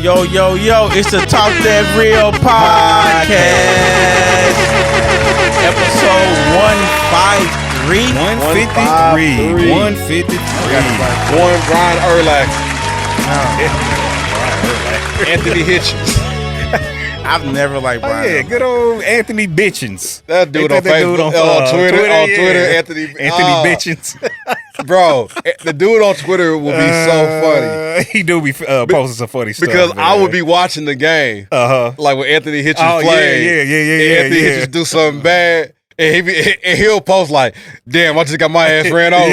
Yo, it's the Talk That Real podcast. Episode 153. 153. One Brian Urlacher. Anthony Hitchens. I've never liked Brian. Yeah, good old Anthony Bitchens. That dude on Facebook, on Twitter, Anthony Bitchens. Bro, the dude on Twitter will be so funny. He do be posting some funny stuff. Because man. I would be watching the game, like when Anthony Hitchens played. Yeah. Anthony Hitchens do something bad. And he'll post like, damn, I just got my ass ran over.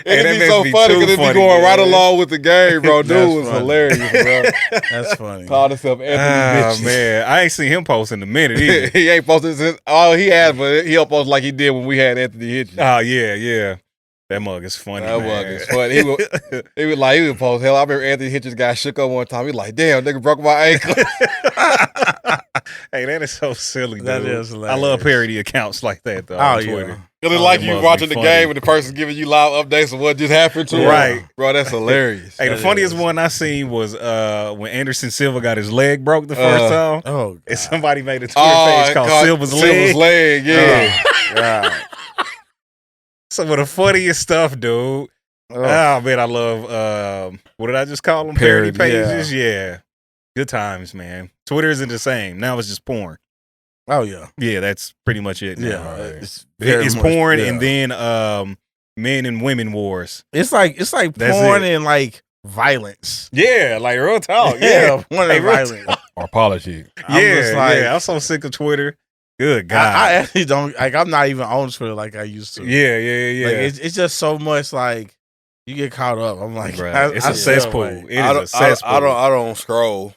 It'd be so funny because it'd be going right along with the game, bro. Dude was hilarious, bro. That's funny. Called himself Anthony Bitchens. Man, I ain't seen him post in a minute either. He ain't posted since, he has, but he'll post like he did when we had Anthony Hitchens. Oh, yeah. That mug is funny, That man. mug is funny. He would post, hell, I remember Anthony Hitchens got shook up one time. He was like, damn, nigga broke my ankle. Hey, that is so silly, That dude. is hilarious. I love parody accounts like that, though, on Twitter. Because it's like that you must watching be the funny. game and the person's giving you live updates of what just happened to him. Right. Bro, that's hilarious. Hey, the funniest one I seen was when Anderson Silva got his leg broke the first time. Oh, God. And somebody made a Twitter page called Silva's Leg. Yeah. God. Some of the funniest stuff, dude. Oh, man, I love, what did I just call them? Parody, pages? Yeah. Good times, man. Twitter isn't the same. Now it's just porn. Oh, yeah. Yeah, that's pretty much it now. Yeah. It's very much- porn yeah. and then men and women wars. It's like That's porn it. and like violence. Yeah, like real talk. Yeah. porn Hey, and real violence. Or politics. I'm just like- I'm so sick of Twitter. Good God. I actually don't like. I'm not even on Twitter like I used to. yeah. Like it's just so much like you get caught up. I'm like, Bruh, it's I a cesspool. like- It is a cesspool. I don't scroll.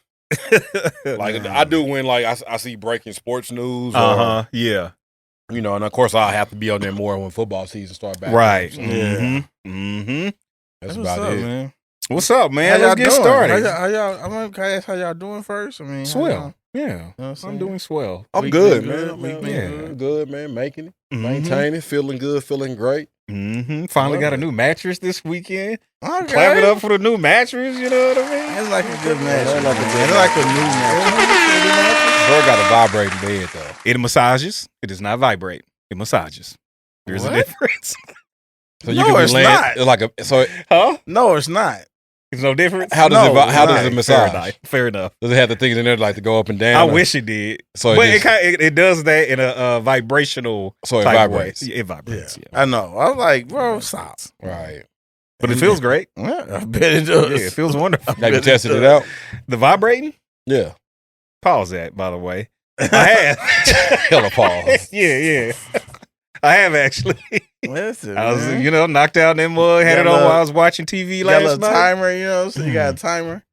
Like I do when like I see breaking sports news. Or, Yeah. and of course I have to be on there more when football season starts back. Right. So Mm-hmm. that's What's about up, it. man? What's up, How man? y'all Let's get doing? started. How y'all? Can I ask how y'all doing first? I mean, how Swell. y'all- Yeah. you know what I'm saying? I'm doing swell. I'm Week good, been man. good, week been Yeah. good. Good, man. Making it, Mhm. maintaining, feeling good, feeling great. Finally got a Love new mattress this weekend. Okay. Clap it up for the new mattress, you know what I mean? It's like a good match. Yeah, like a good It's like a new match. Bro got a vibrating bed though. It massages. It does not vibrate. It massages. There's What? a difference. So No, can be it's laying- not. It's like so. Huh? No, it's not. There's no difference? How does No, it? How does right. it massage? Fair enough. Does it have the things in there like to go up and down? I or- wish it did. So But it, it does that in a vibrational so it type vibrates. way. Yeah, it vibrates, yeah. I know. I was like, bro, stop. Right. But it feels great. Yeah, I bet it Yeah, does. it feels wonderful. Have you tested it out? The vibrating? Yeah. Pause that, by the way. I have. Hella pause. Yeah. I have actually. Listen, I was, man. knocked out in that mug, had Got it a on little- while I was watching TV You got a last little night. timer, so you got a timer.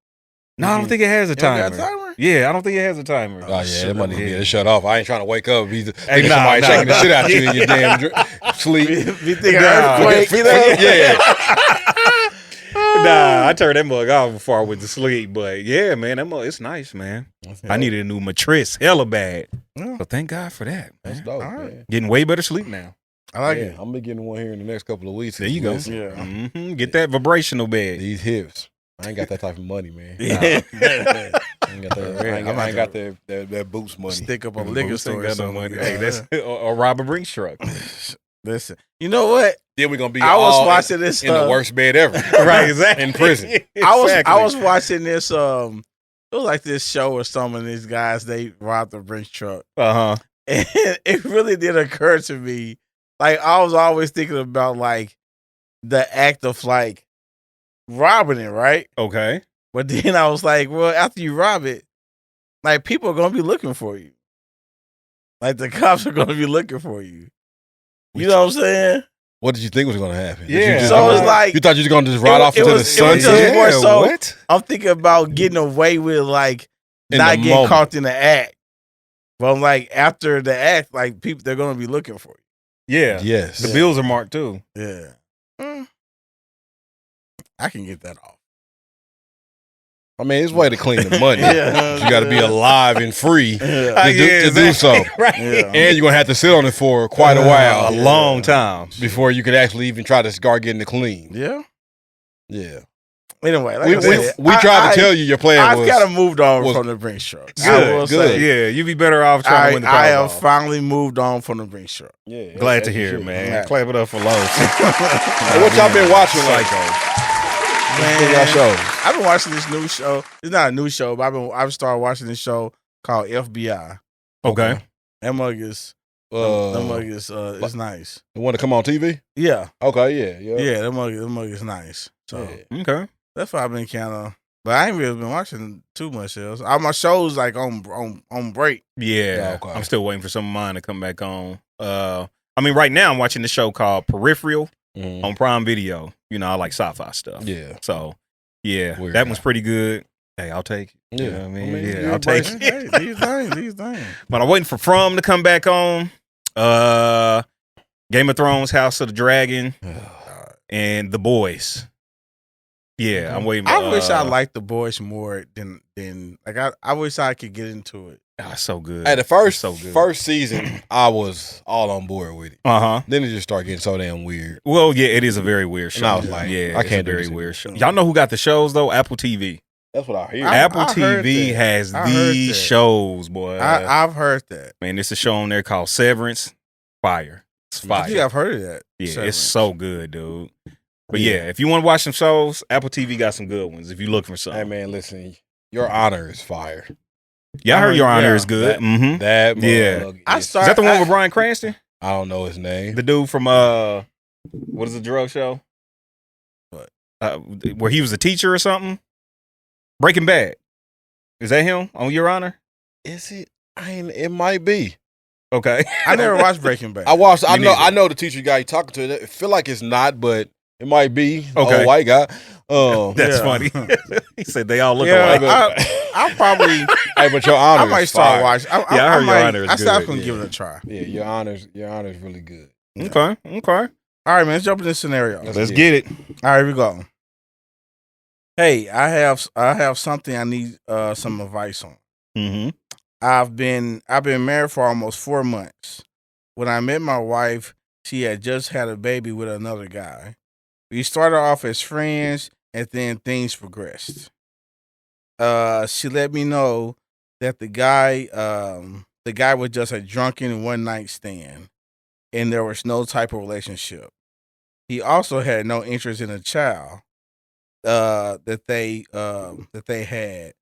No, I don't think it has a You don't got timer. a timer? Yeah, I don't think it has a timer. Oh yeah, Shit, it might need yeah. to shut off. I ain't trying to wake up. Be Hey, thinking nah, somebody nah, shaking the nah. shit out you in your damn sleep. Be thinking Nah. earthquake. Yeah. Nah, I turned that mug off before I went to sleep. But yeah, man, that mug, it's nice, man. I needed a new mattress, hella bad. Yeah. So thank God for that. That's Man. dope, All right. man. Getting way better sleep now. I like Yeah, it. I'm gonna be getting one here in the next couple of weeks. There you go. Listen, Yeah. Get that vibrational bed. These hips. I ain't got that type of money, man. Yeah. I ain't got that. I ain't got that boots money. Stick up a Them liquor boots ain't store or got no something. money. Yeah. Hey, that's a Robert Brinks truck. Listen. You know what? Then we're gonna be I was all watching this in the worst bed ever. Right, exactly. In prison. I was watching this. It was like this show or something. These guys they robbed the Brinks truck, Uh-huh. and it really did occur to me. Like I was always thinking about like the act of like robbing it, right? Okay. But then I was like, well, after you rob it, like people are gonna be looking for you. Like the cops are gonna be looking for you. You know what I'm saying? What did you think was gonna happen? Did Yeah. you just- So it's like you thought you was gonna just ride it off was- into it the was just sunset? more so- what? I'm thinking about getting away with like In not the getting moment. caught in the act. But I'm like after the act, like people they're gonna be looking for Yeah. Yes. The bills are marked too. you. Yeah. I can get that off. I mean, it's a way to clean the money. Yeah. You got to be alive and free Yeah. to do so. Right. Yeah. And you're going to have to sit on it for quite a while A long time. before you could actually even try to start getting it clean. Yeah. Yeah. Anyway, like I said, we tried to tell you your plan I've was. kind of moved on from the Brinks truck. Good. Yeah, you'd be better off trying to win the Powerball. I have finally moved on from the Brinks truck. Yeah, glad to hear it, man. Right. Clap it up for Lowe's. Hey, what y'all been watching, Man, shows? I've been watching this new show. It's not a new show, but I've started watching this show called FBI. Okay. That mug is it's nice. The one to come on TV? Yeah. Okay, yeah. That mug is nice. So okay. That's why I've been kind of, but I ain't really been watching too much else. All my shows like on break. Yeah. Okay. I'm still waiting for some of mine to come back on. I mean, right now I'm watching the show called Peripheral on Prime Video. You know, I like sci-fi stuff. Yeah. So, yeah, Weird that one's pretty good. Hey, I'll take it. Yeah. You know what I mean? I'll take it. Hey, these things. But I'm waiting for From to come back on. Game of Thrones, House of the Dragon, and The Boys. Yeah, I'm waiting. I wish I liked The Boys more than like I wish I could get into it. So good. At the first season, I was all on board with it. Then it just started getting so damn weird. Well, yeah, it is a very weird show. And I was like, I can't do very weird show. Y'all know who got the shows though? Apple TV. That's what I hear. Apple TV has these shows, boy. I've heard that. Man, it's a show on there called Severance. Fire. It's fire. I think I've heard of that. Yeah, Severance. It's so good, dude. But yeah, if you want to watch some shows, Apple TV got some good ones. If you looking for something. Hey man, listen, Your Honor is fire. Yeah, I heard Your Honor is good. That is that the one with Bryan Cranston? I don't know his name. The dude from what is the drug show? What? Where he was a teacher or something? Breaking Bad. Is that him on Your Honor? Is it? It might be. Okay. I never watched Breaking Bad. I know the teacher guy you talking to. I feel like it's not, but it might be. Okay. Old white guy. That's funny. He said they all look alike. I'll probably. Hey, but Your Honor. I might start watching. I heard Your Honor is I good. stopped from giving it a try. Yeah, Your Honor is really good. Okay. All right, man. Let's jump in this scenario. Let's get it. All right, here we go. Hey, I have something I need some advice on. Mm-hmm. I've been married for almost 4 months. When I met my wife, she had just had a baby with another guy. We started off as friends, and then things progressed. She let me know that the guy was just a drunken one night stand, and there was no type of relationship. He also had no interest in a child that they had,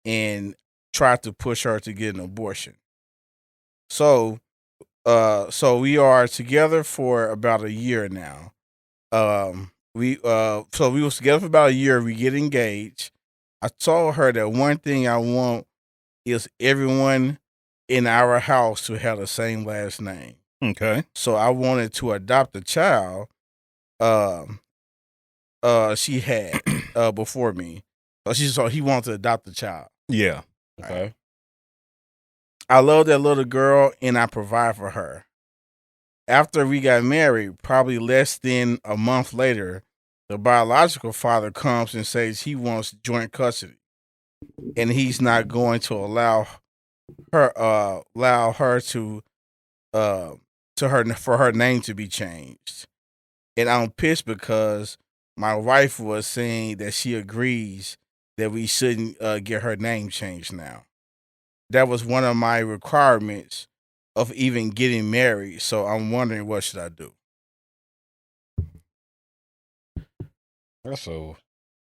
and tried to push her to get an abortion. So we are together for about a year now. We was together for about a year. We get engaged. I told her that one thing I want is everyone in our house to have the same last name. Okay. So I wanted to adopt a child. She had before me. So he wanted to adopt a child. Yeah. Okay. I love that little girl, and I provide for her. After we got married, probably less than a month later, the biological father comes and says he wants joint custody, and he's not going to allow her to for her name to be changed. And I'm pissed because my wife was saying that she agrees that we shouldn't get her name changed now. That was one of my requirements of even getting married. So I'm wondering, what should I do? That's a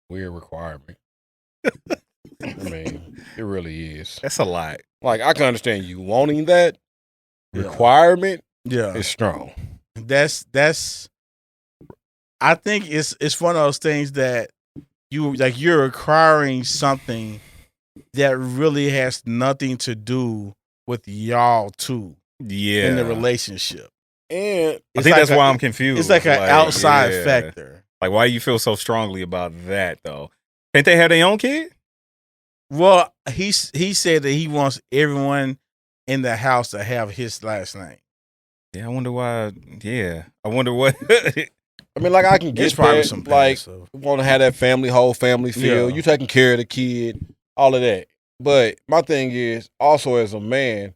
weird requirement. I mean, it really is. That's a lot. Like, I can understand you wanting that requirement. Yeah, it's strong. That's. I think it's one of those things that you're requiring something that really has nothing to do with y'all two. Yeah, in the relationship. And I think that's why I'm confused. It's like an outside factor. Like, why do you feel so strongly about that though? Can't they have their own kid? Well, he said that he wants everyone in the house to have his last name. Yeah, I wonder why. Yeah, I wonder what. I mean, like, I can get probably that. Some like, so. Want to have that whole family feel. Yeah. You taking care of the kid, all of that. But my thing is, also as a man,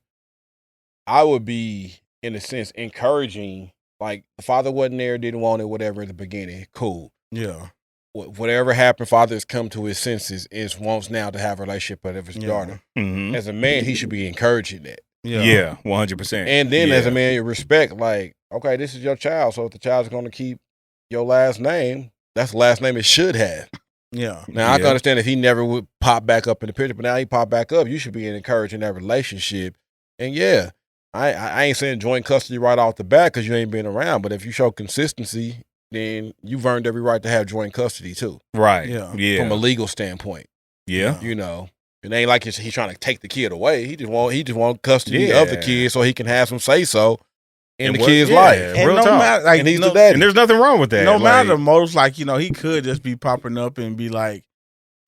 I would be, in a sense, encouraging. Like, the father wasn't there, didn't want it, whatever, at the beginning. Cool. Yeah. whatever happened, father has come to his senses, wants now to have a relationship with his daughter. Mm-hmm. As a man, he should be encouraging that. Yeah, 100%. And then as a man, you respect, like, okay, this is your child, so if the child's going to keep your last name, that's the last name it should have. Yeah. Now, I can understand if he never would pop back up in the picture, but now he popped back up, you should be encouraging that relationship. And yeah, I ain't saying joint custody right off the bat because you ain't been around, but if you show consistency, then you've earned every right to have joint custody too. Right. Yeah. From a legal standpoint. Yeah. You know, it ain't like he's trying to take the kid away. He just want custody of the kid so he can have some say so in the kid's life. And no matter, like, and he's the daddy. And there's nothing wrong with that. No matter the most, like, you know, he could just be popping up and be like,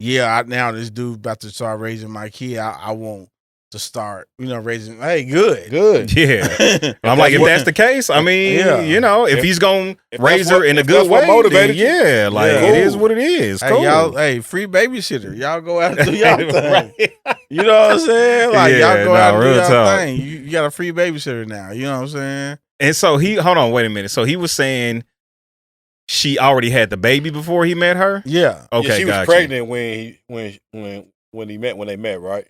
yeah, now this dude about to start raising my kid. I want to start, you know, raising. Hey, good. Yeah. I'm like, if that's the case, I mean, you know, if he's going to raise her in a good way, then yeah, like, it is what it is. Hey, cool. y'all, free babysitter. Y'all go out and do y'all thing. You know what I'm saying? Like, y'all go out and do y'all thing. You got a free babysitter now. You know what I'm saying? And so hold on, wait a minute. So he was saying she already had the baby before he met her? Yeah. Okay, yeah, she was pregnant when they met, right?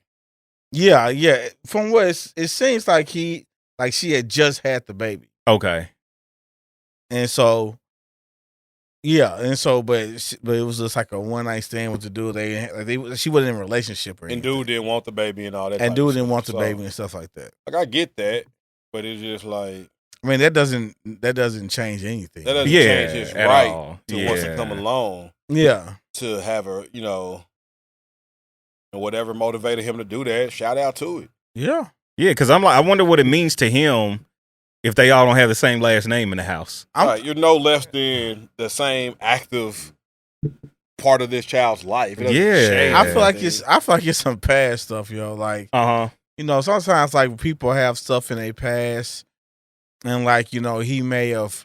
Yeah. From what it seems like she had just had the baby. Okay. And so, yeah, but it was just like a one night stand with the dude. She wasn't in a relationship or anything. And dude didn't want the baby and all that. And dude didn't want the baby and stuff like that. Like, I get that, but it's just like, I mean, that doesn't change anything. That doesn't change his right to once to come along. Yeah. To have her, you know, and whatever motivated him to do that, shout out to it. Yeah. Yeah, because I'm like, I wonder what it means to him if they all don't have the same last name in the house. Right, you're no less than the same active part of this child's life. Yeah. I feel like it's some past stuff, yo. Like, you know, sometimes like people have stuff in their past. And like, you know, he may have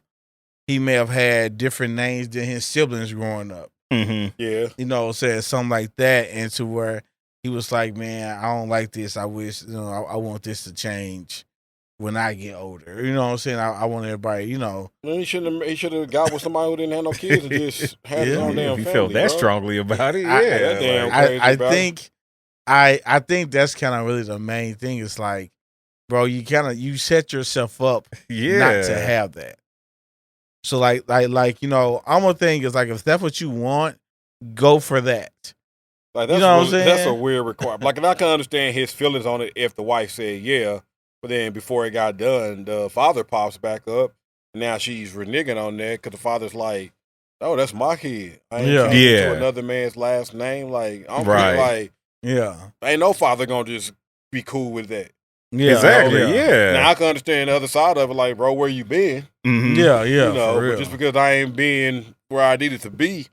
had different names than his siblings growing up. Mm-hmm. Yeah. You know, saying something like that, and to where he was like, man, I don't like this. I wish, you know, I want this to change when I get older. You know what I'm saying? I want everybody, you know. He should have got with somebody who didn't have no kids and just had his own damn family. If he felt that strongly about it, I think that's kind of really the main thing. It's like, bro, you set yourself up not to have that. So like, you know, I'm gonna think is like, if that's what you want, go for that. Like, that's, you know what I'm saying? That's a weird requirement. Like, and I can understand his feelings on it if the wife said yeah, but then before it got done, the father pops back up. And now she's reneging on that because the father's like, "Oh, that's my kid. I ain't changing to another man's last name." Like, I'm like, ain't no father gonna just be cool with that. Yeah, exactly. Yeah. Now I can understand the other side of it, like, bro, where you been? Mm-hmm. Yeah. You know, but just because I ain't been where I needed to be,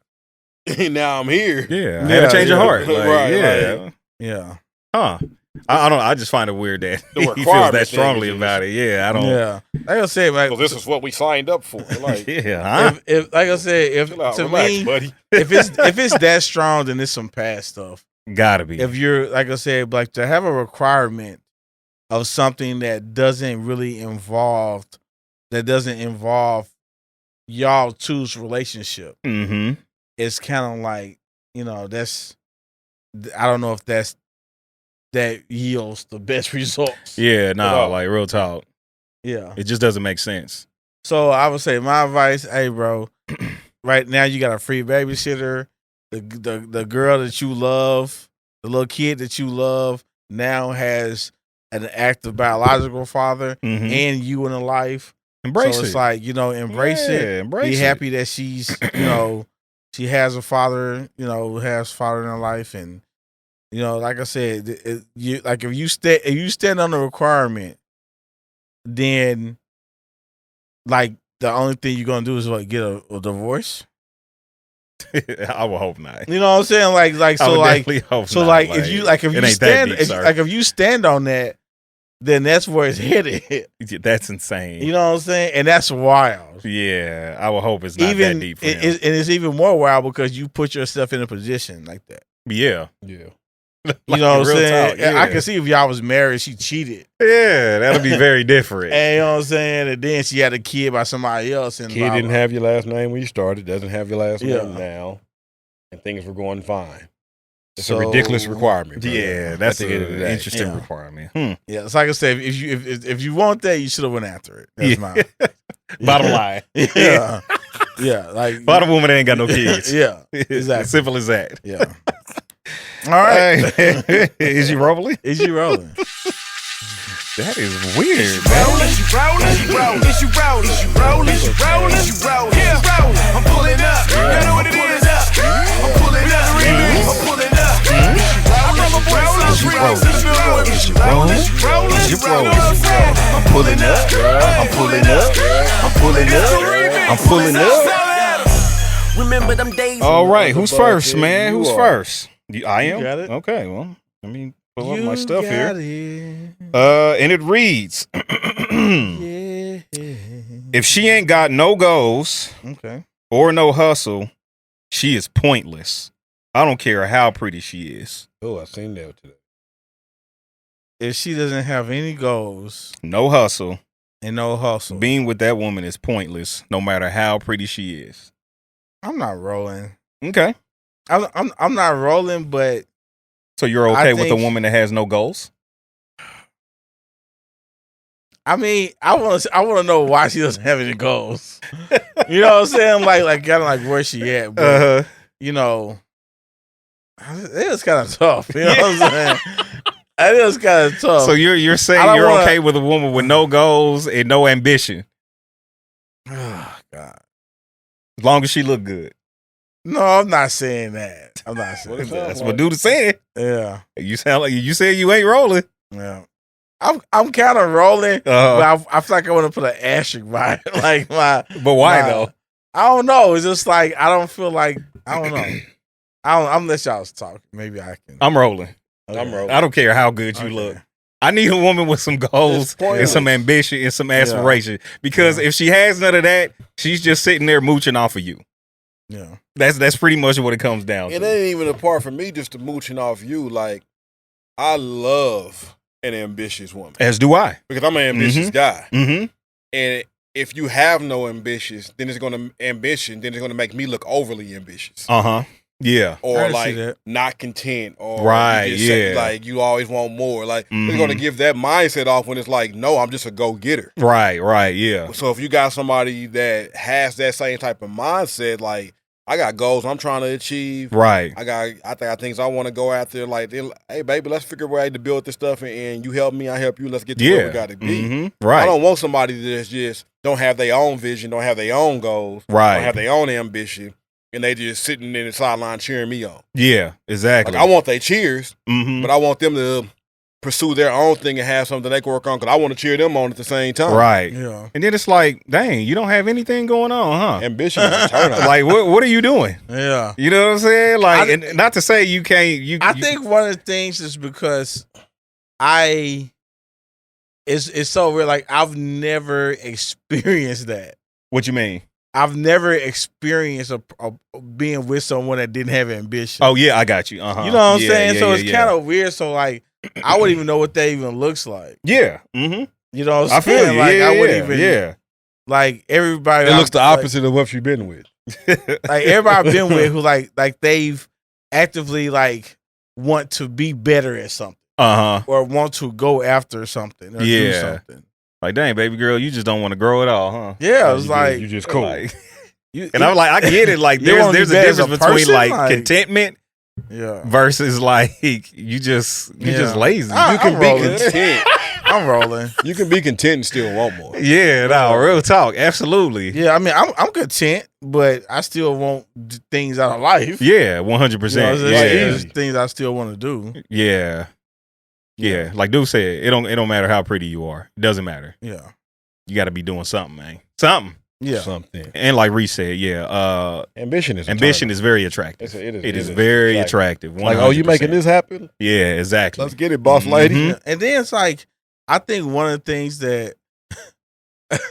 now I'm here. Yeah, I had to change your heart. Like, right. Yeah. Huh. I don't know. I just find it weird that he feels that strongly about it. Yeah, I don't. Yeah. Like I said, like, this is what we signed up for. Like, if like I said, if it's that strong, then it's some past stuff. Gotta be. If you're, like I said, like, to have a requirement of something that doesn't involve y'all two's relationship. Mm-hmm. It's kind of like, you know, I don't know if that yields the best results. Yeah, like, real talk. Yeah. It just doesn't make sense. So I would say my advice, hey bro, right now you got a free babysitter. The girl that you love, the little kid that you love now has an active biological father and you in a life. Embrace it. So it's like, you know, embrace it. Be happy that she's, you know, she has a father, you know, has father in her life. And, you know, like I said, if you stand on the requirement, then like the only thing you're going to do is what, get a divorce. I would hope not. You know what I'm saying? Like so, like so, not. like if you stand on that, then that's where it's headed. That's insane. You know what I'm saying? And that's wild. Yeah, I would hope it's not that deep for him. And it's even more wild because you put yourself in a position like that. Yeah. You know what I'm saying? Talk, I can see if y'all was married, she cheated. Yeah, that'll be very different. And you know what I'm saying? And then she had a kid by somebody else. And kid didn't have your last name when you started, doesn't have your last name now. and things were going fine. It's a ridiculous requirement. Bro. Yeah, that's an interesting requirement. Yeah, it's like I said, if you want that, you should have went after it. That's mine. Bottom line. Yeah. Yeah, like a lot of women that ain't got no kids. Yeah, exactly. Simple as that. Yeah. All right. Is you rolling? Is you rolling? That is weird. I'm pulling up. You know what it is? I'm pulling up. I'm pulling up. I'm pulling up. I'm pulling up. I'm pulling up. I'm pulling up. Remember them days. All right, who's first, man? Who's first? I am. You got it. Okay, well, let me pull up my stuff here. It. And it reads, if she ain't got no goals, Okay. or no hustle, she is pointless. I don't care how pretty she is. Oh, I seen that today. If she doesn't have any goals, No hustle, and no hustle, being with that woman is pointless, no matter how pretty she is. I'm not rolling. Okay. I'm not rolling, but So you're okay with a think- woman that has no goals? I mean, I want to know why she doesn't have any goals. You know what I'm saying? Like kind of like where she at, but you know, it is kind of tough. You know what I'm saying? It is kind of tough. So you're saying you're okay with a woman with no goals and no ambition, Oh God. as long as she look good. No, I'm not saying that. I'm not saying that. That's what dude is saying. Yeah, You sound like you said you ain't rolling. yeah. I'm kind of rolling, but I feel like I want to put an asterisk by it. Like but why though? I don't know. It's just like I don't feel like I don't know. I'm let y'all talk. Maybe I can. I'm rolling. Okay. I'm rolling. I don't care how good you look. I need a woman with some goals and some ambition and some aspiration. Because if she has none of that, she's just sitting there mooching off of you. Yeah. That's pretty much what it comes down It to. ain't even a part for me just to mooching off you. Like, I love an ambitious woman. As do I. Because I'm an ambitious guy. Mm-hmm. And if you have no ambitions, then it's gonna make me look overly ambitious. Uh-huh. Yeah. Or I see like that. not content, or Right, you just say, yeah. like you always want more. Like it's gonna give that mindset off when it's like, no, I'm just a go getter. Right, yeah. So if you got somebody that has that same type of mindset, like I got goals I'm trying to achieve. Right. I got things I want to go after. Like, hey baby, let's figure a way to build this stuff, and you help me, I help you. Let's get to where we got to be. Mm-hmm. Right. I don't want somebody that's just don't have their own vision, don't have their own goals, Right. don't have their own ambition, and they just sitting in the sideline cheering me on. Yeah, exactly. Like I want their cheers, Mm-hmm. but I want them to pursue their own thing and have something they can work on, because I want to cheer them on at the same time. Right. Yeah. And then it's like, dang, you don't have anything going on, huh? Ambition is a turn on. Like, what are you doing? Yeah. You know what I'm saying? Like, and not to say you can't. I think one of the things is because it's so weird. Like I've never experienced that. What you mean? I've never experienced a being with someone that didn't have ambition. Oh yeah, I got you. Uh-huh. You know what I'm saying? Yeah, so yeah, it's kind of weird. So like, I wouldn't even know what that even looks like. Yeah. Mm-hmm. You know what I I'm feel saying? you. Like Yeah, I wouldn't even. Yeah. Like everybody. It looks the opposite of what you've been with. Like everybody I've been with who like they've actively like want to be better at something. Uh-huh. Or want to go after something or do something. Like, dang, baby girl, you just don't want to grow at all, huh? Yeah, it was like you just cool. Like, and I'm like, I get it. Like, there's a difference between like contentment, versus like you just lazy. You can be content. I'm rolling. You can be content and still want more. Yeah, no, real talk, absolutely. Yeah, I mean, I'm content, but I still want things out of life. Yeah, 100%. Yeah, there's things I still want to do. Yeah. Yeah, like dude said, it don't matter how pretty you are. It doesn't matter. Yeah, you got to be doing something, man. Something. Yeah, something. And like Rece said, ambition is very attractive. It is very attractive. 100%. Like, oh, you making this happen? Yeah, exactly. Let's get it, boss lady. Mm-hmm. And then it's like, I think one of the things that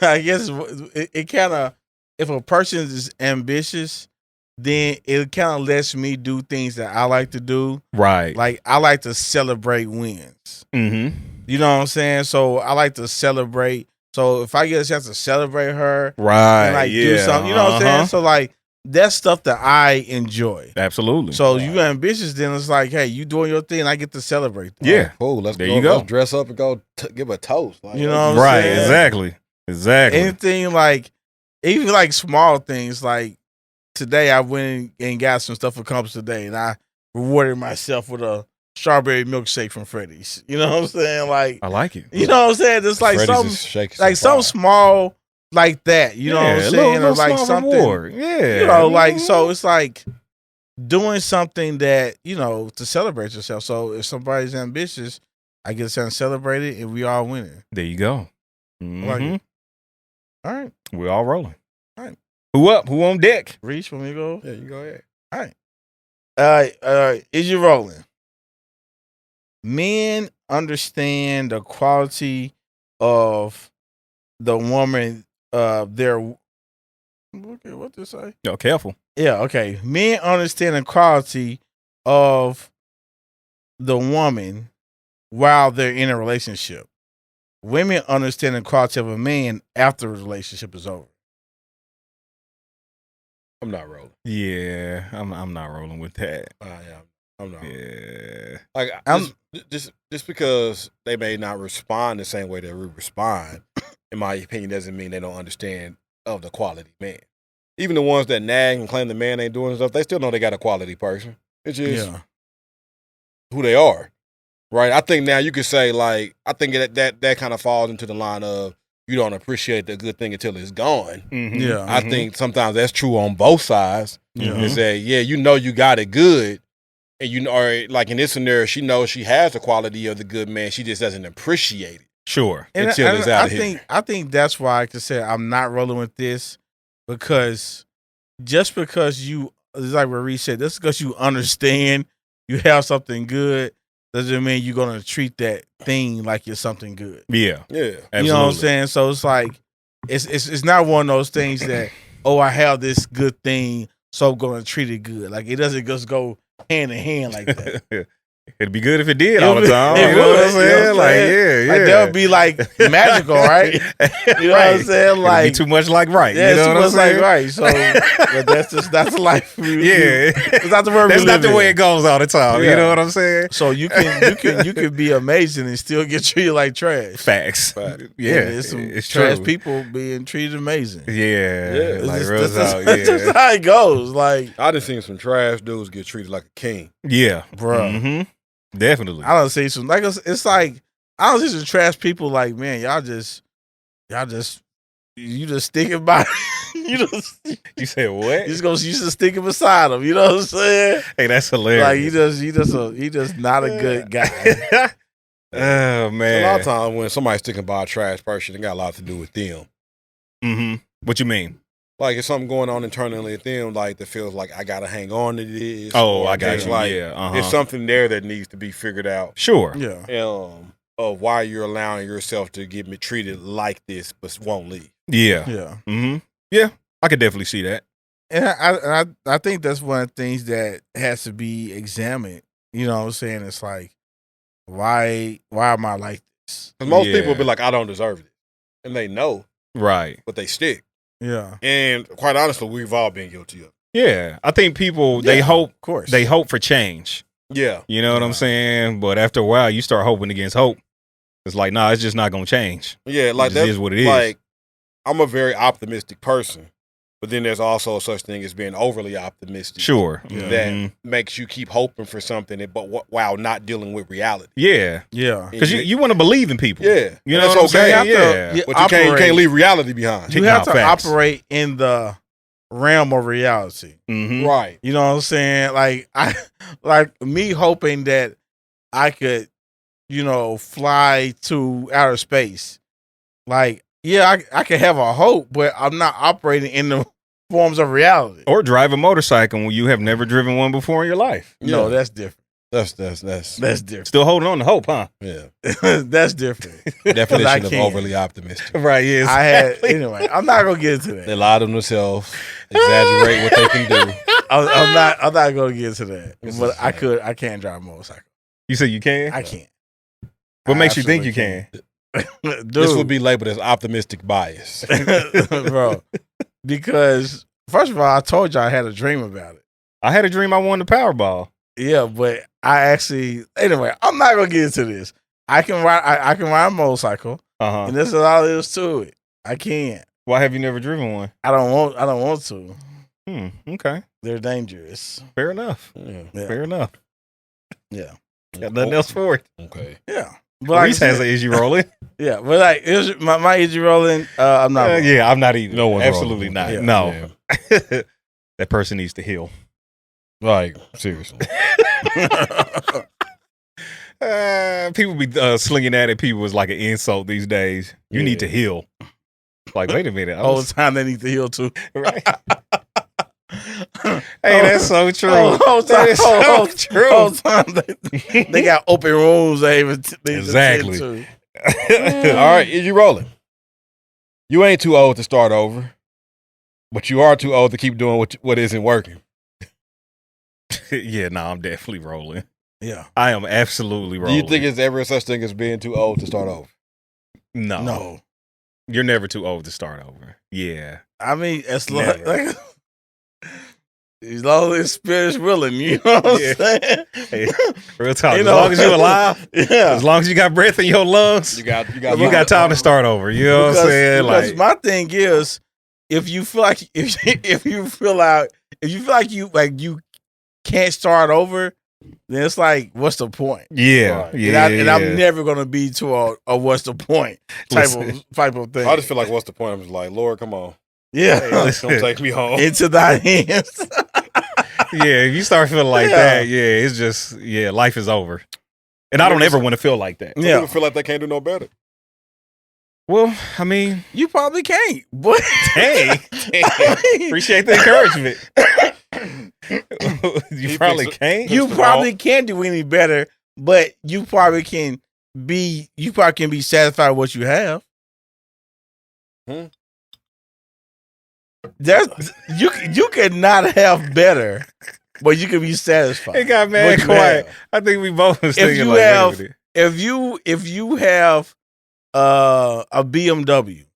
I guess it kind of, if a person is ambitious, then it kind of lets me do things that I like to do. Right. Like I like to celebrate wins. Mm-hmm. You know what I'm saying? So I like to celebrate. So if I get a chance to celebrate her, right, and like do something, you know what I'm saying? So like that's stuff that I enjoy. Absolutely. So you ambitious, then it's like, hey, you doing your thing, I get to celebrate that. Yeah. Cool. Let's there go. You go. Let's dress up and go give a toast. Like, You know what I'm right. saying? Exactly. Anything like, even like small things, like today I went and got some stuff for Compass today, and I rewarded myself with a strawberry milkshake from Freddy's. You know what I'm saying? Like, I like it. you know what I'm saying? It's like something small like that. You know what I'm saying? Little or like something. Reward. Yeah. You know, like, so it's like doing something that, you know, to celebrate yourself. So if somebody's ambitious, I get to celebrate it, and we all winning. There you go. Mm-hmm. Like it. All right. We're all rolling. All right. Who up? Who on deck? Reach for me to go. Yeah, you go ahead. All right. Is you rolling? Men understand the quality of the woman. Their okay, what to say? Yo, careful. Yeah, okay. Men understand the quality of the woman while they're in a relationship. Women understand the quality of a man after the relationship is over. I'm not rolling. Yeah, I'm not rolling with that. I'm not. Yeah. Like just because they may not respond the same way that we respond, in my opinion, doesn't mean they don't understand of the quality man. Even the ones that nag and claim the man ain't doing stuff, they still know they got a quality person. It's just who they are, right? I think now you could say, like, I think that kind of falls into the line of you don't appreciate the good thing until it's gone. Mm-hmm. Yeah, I think sometimes that's true on both sides. Yeah. Is that you know you got it good, and you know, or like in this scenario, she knows she has the quality of the good man. She just doesn't appreciate it. Sure. Until it's out of here. I think that's why I could say I'm not rolling with this, because just because you, it's like what Rece said, just because you understand you have something good doesn't mean you're gonna treat that thing like it's something good. Yeah. Absolutely. You know what I'm saying? So it's like it's not one of those things that, oh, I have this good thing, so I'm gonna treat it good. Like, it doesn't just go hand in hand like that. It'd be good if it did all the time. It You know would, what I'm saying? Like, yeah. Like, that would be like magical, right? You know what I'm saying? Like, it'd be too much like right. Yeah, you know too what I'm much saying? like right. So, but that's the life. It's not the word. That's not the way it goes all the time. Yeah. You know what I'm saying? So you can be amazing and still get treated like trash. Facts. Yeah, and there's some it's trash true. people being treated amazing. Yeah. Like, that's just how it goes. Like, I done seen some trash dudes get treated like a king. Yeah, bro. Mm-hmm. Definitely. I don't see some, like, it's like, I don't see some trash people like, man, y'all just sticking by. You said what? You just sticking beside him. You know what I'm saying? Hey, that's hilarious. Like, he just not a good guy. Oh man. A lot of times when somebody's sticking by a trash person, it got a lot to do with them. Mm-hmm. What you mean? Like, if something going on internally at them, like, that feels like I gotta hang on to this. Oh, I got you. Like, Yeah, there's something there that needs to be figured out. Sure. Yeah. Of why you're allowing yourself to get me treated like this, but won't leave. Yeah. Yeah. Mm-hmm. Yeah. I could definitely see that. And I think that's one of the things that has to be examined. You know what I'm saying? It's like, why am I like this? Because most people be like, I don't deserve it. And they know. Right. But they stick. Yeah. And quite honestly, we've all been guilty of it. Yeah. I think people, they hope for change. Yeah. You know what I'm saying? But after a while, you start hoping against hope. It's like, nah, it's just not going to change. Yeah. Like, that is what it is. Like, I'm a very optimistic person. But then there's also such thing as being overly optimistic. Sure. That makes you keep hoping for something, but while not dealing with reality. Yeah. Yeah. Because you want to believe in people. Yeah. You know what I'm saying? Yeah. But you can't leave reality behind. You have to operate in the realm of reality. Mm-hmm. Right. You know what I'm saying? Like me hoping that I could, fly to outer space. Like, yeah, I can have a hope, but I'm not operating in the forms of reality. Or drive a motorcycle when you have never driven one before in your life. Yeah. No, that's different. That's different. Still holding on to hope, huh? Yeah. That's different. Definition of overly optimistic. Right, yes. Anyway, I'm not gonna get into that. They lie to themselves, exaggerate what they can do. I'm not gonna get into that. But I can't drive a motorcycle. You said you can? I can't. What makes you think you can? Dude. This would be labeled as optimistic bias. Bro. Because First of all, I told you I had a dream about it. I had a dream I won the Powerball. Yeah, but I actually anyway. I'm not gonna get into this. I can ride. I can ride a motorcycle, and this is all there is to it. I can't. Why have you never driven one? I don't want to. Okay. They're dangerous. Fair enough. Yeah. Fair enough. Yeah. Got nothing else for it. Okay. Yeah. But Rece has an easy rolling. Yeah, but like it was my easy rolling. I'm not. Yeah, I'm not either. No one's absolutely not. Yeah. No. Yeah. That person needs to heal. Like, seriously. People be slinging that at people as like an insult these days. You need to heal. Like, wait a minute. All the time they need to heal too. Right. Hey, that's so true. That is so true. Whole time they got open rooms. They exactly. All right, is you rolling? You ain't too old to start over, but you are too old to keep doing what isn't working. Yeah, no, I'm definitely rolling. Yeah, I am absolutely rolling. Do you think there's ever such thing as being too old to start over? No. You're never too old to start over. Yeah. I mean, as long as spirit is willing, you know what I'm saying? Hey, real talk. As long as you're alive, as long as you got breath in your lungs, you got time to start over. You know what I'm saying? Because my thing is, if you feel like you can't start over, then it's like, what's the point? Yeah, right. And I'm never gonna be to a what's the point type of thing. I just feel like, what's the point? I'm just like, Lord, come on. Yeah, don't take me home. Into thy hands. Yeah, if you start feeling like that, it's just life is over. And I don't ever want to feel like that. Some people feel like they can't do no better. Well, I mean, you probably can't. But hey, appreciate the encouragement. You probably can't. You probably can't do any better, but you probably can be satisfied with what you have. You cannot have better, but you can be satisfied. It got mad quiet. I think we both was thinking if you have a BMW,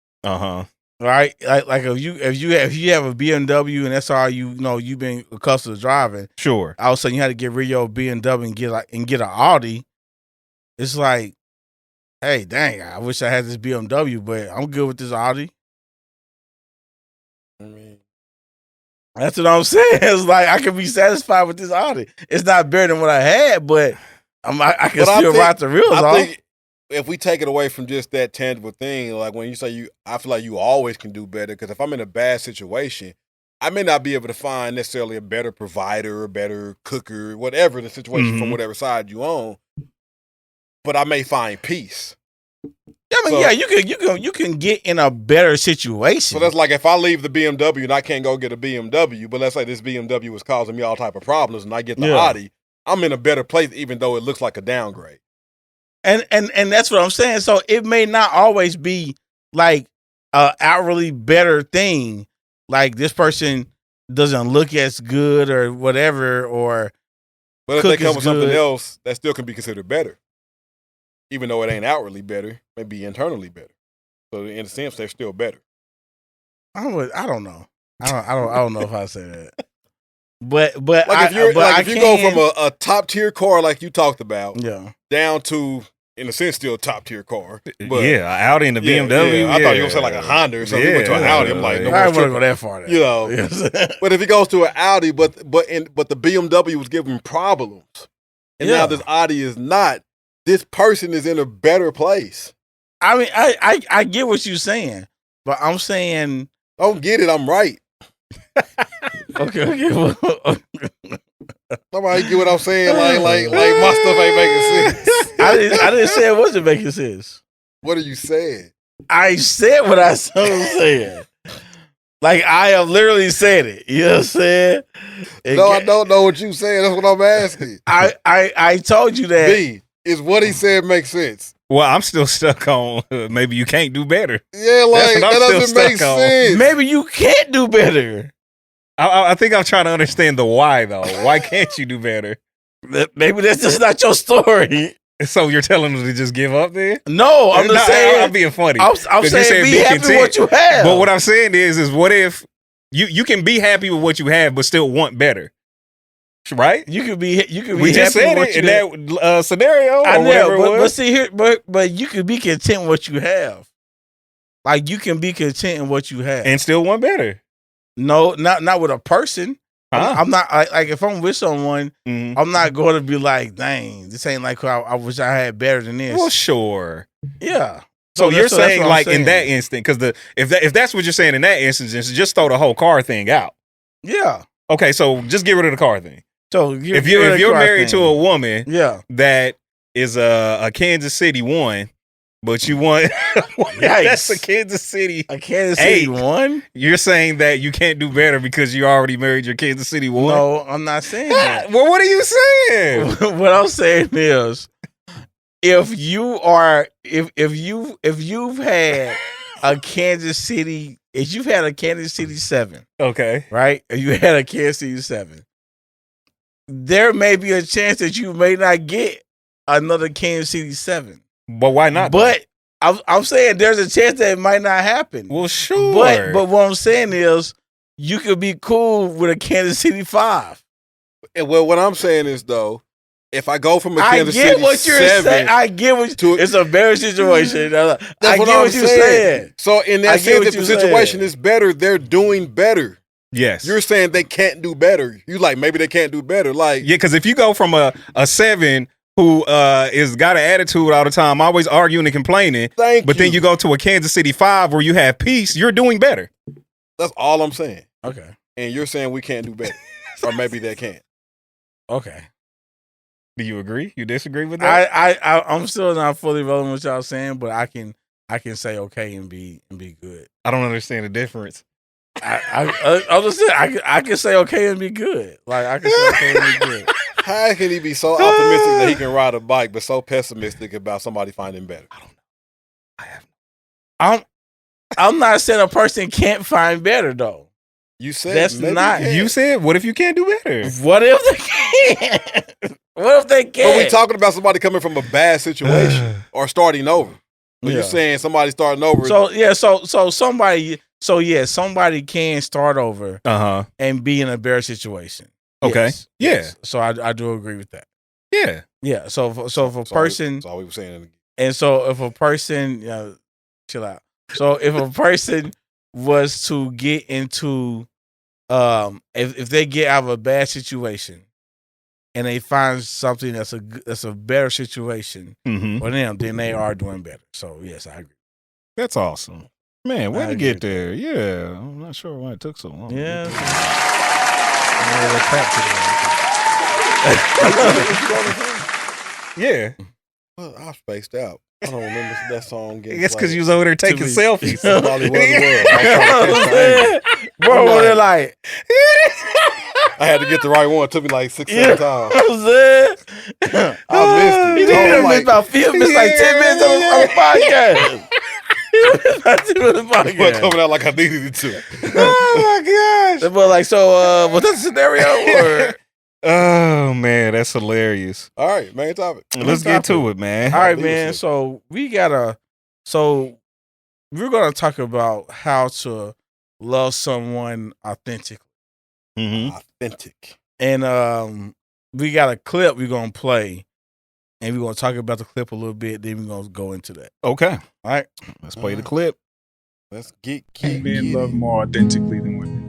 right? Like if you have a BMW and that's all you've been accustomed to driving. Sure. All of a sudden you had to get rid of your BMW and get an Audi. It's like, hey, dang! I wish I had this BMW, but I'm good with this Audi. I mean, that's what I'm saying. It's like I can be satisfied with this Audi. It's not better than what I had, but I can still ride the reels off. I think if we take it away from just that tangible thing, like when you say I feel like you always can do better. Because if I'm in a bad situation, I may not be able to find necessarily a better provider, a better cooker, whatever the situation from whatever side you on. But I may find peace. I mean, you can get in a better situation. So that's like if I leave the BMW and I can't go get a BMW, but let's say this BMW is causing me all type of problems, and I get the Audi, I'm in a better place, even though it looks like a downgrade. And that's what I'm saying. So it may not always be like an outwardly better thing, like this person doesn't look as good or whatever, but if they come with something else, that still can be considered better. Even though it ain't outwardly better, maybe internally better. So in a sense, they're still better. I don't know. I don't know if I say that. But like if you go from a top tier car like you talked about, down to in a sense still a top tier car. But, Audi and the BMW. I thought you were gonna say like a Honda or something. You went to an Audi. I'm like, no, I wouldn't go that far. You know, but if he goes to an Audi, but the BMW was giving problems, and now this Audi is not. This person is in a better place. I mean, I get what you're saying, but I'm saying, don't get it. I'm right. Okay. Somebody get what I'm saying? Like my stuff ain't making sense. I didn't say it wasn't making sense. What are you saying? I said what I was saying. Like I have literally said it. You know what I'm saying? No, I don't know what you saying. That's what I'm asking. I told you that. B, is what he said makes sense? Well, I'm still stuck on maybe you can't do better. Yeah, like that doesn't make sense. Maybe you can't do better. I think I'm trying to understand the why, though. Why can't you do better? Maybe that's just not your story. So you're telling them to just give up then? No, I'm just saying. I'm being funny. I'm saying be happy with what you have. But what I'm saying is what if You can be happy with what you have, but still want better. Right? You could be. We just said it in that scenario. I or know, whatever but see here, but you could be content with what you have. Like you can be content in what you have and still want better. No, not with a person. Huh? I'm not like if I'm with someone, I'm not going to be like, dang, this ain't like I wish I had better than this. Well, sure, yeah. So you're saying like in that instant, because if that's what you're saying in that instance, just throw the whole car thing out. Yeah. Okay, so just get rid of the car thing. So if you're married to a woman, that is a Kansas City one, but you want that's a Kansas City 1. You're saying that you can't do better because you already married your Kansas City 1? No, I'm not saying that. Well, what are you saying? What I'm saying is, if you've had a Kansas City, if you've had a Kansas City 7, okay, right? If you had a Kansas City 7, there may be a chance that you may not get another Kansas City 7. But why not? But I'm saying there's a chance that it might not happen. Well, sure. But what I'm saying is you could be cool with a Kansas City 5. Well, what I'm saying is though, if I go from a Kansas City 7, I get what it's a better situation. That's what I'm saying. So in that sense, if the situation is better, they're doing better. Yes. You're saying they can't do better. You like maybe they can't do better. Like because if you go from a 7 who is got an attitude all the time, always arguing and complaining, then you go to a Kansas City 5 where you have peace, you're doing better. That's all I'm saying. Okay. And you're saying we can't do better. Or maybe they can't. Okay. Do you agree? You disagree with that? I'm still not fully rolling with y'all saying, but I can say okay and be good. I don't understand the difference. I can say okay and be good. Like I can say okay and be good. How can he be so optimistic that he can ride a bike, but so pessimistic about somebody finding better? I don't know. I'm not saying a person can't find better though. You said that's not. You said what if you can't do better? What if they can't? What if they can't? But we talking about somebody coming from a bad situation or starting over. But you're saying somebody starting over. So somebody can start over and be in a better situation. Okay. Yes. So I do agree with that. Yeah. Yeah. So if a person, that's all we were saying. And so if a person, chill out. So if a person was to get into, if they get out of a bad situation, and they find something that's a better situation for them, then they are doing better. So yes, I agree. That's awesome, man. Way to get there. Yeah, I'm not sure why it took so long. Yeah. Yeah. Well, I spaced out. I don't remember that song getting It's because you was over there taking selfies. Bro, they're like, I had to get the right one. It took me like 6-7 times. I missed it. You missed about 10 minutes on the podcast. But coming out like I needed it to. Oh my gosh. But like, so was that the scenario or? Oh man, that's hilarious. All right, main topic. Let's get to it, man. All right, man. So we're gonna talk about how to love someone authentically. Authentic. And we got a clip we're gonna play, and we're gonna talk about the clip a little bit. Then we're gonna go into that. Okay. All right. Let's play the clip. Let's get men love more authentically than women.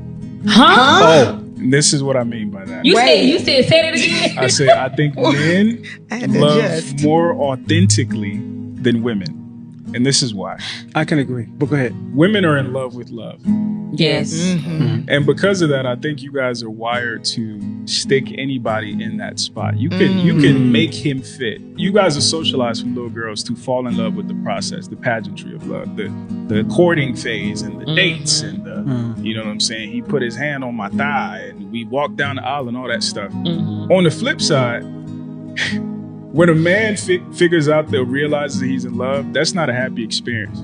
Huh? Oh, this is what I mean by that. You said say that again. I said I think men love more authentically than women. And this is why. I can agree, but go ahead. Women are in love with love. Yes. Mm-hmm. And because of that, I think you guys are wired to stick anybody in that spot. You can make him fit. You guys are socialized from little girls to fall in love with the process, the pageantry of love, the courting phase and the dates and the, you know what I'm saying? He put his hand on my thigh and we walked down the aisle and all that stuff. On the flip side, when a man figures out that realizes that he's in love, that's not a happy experience.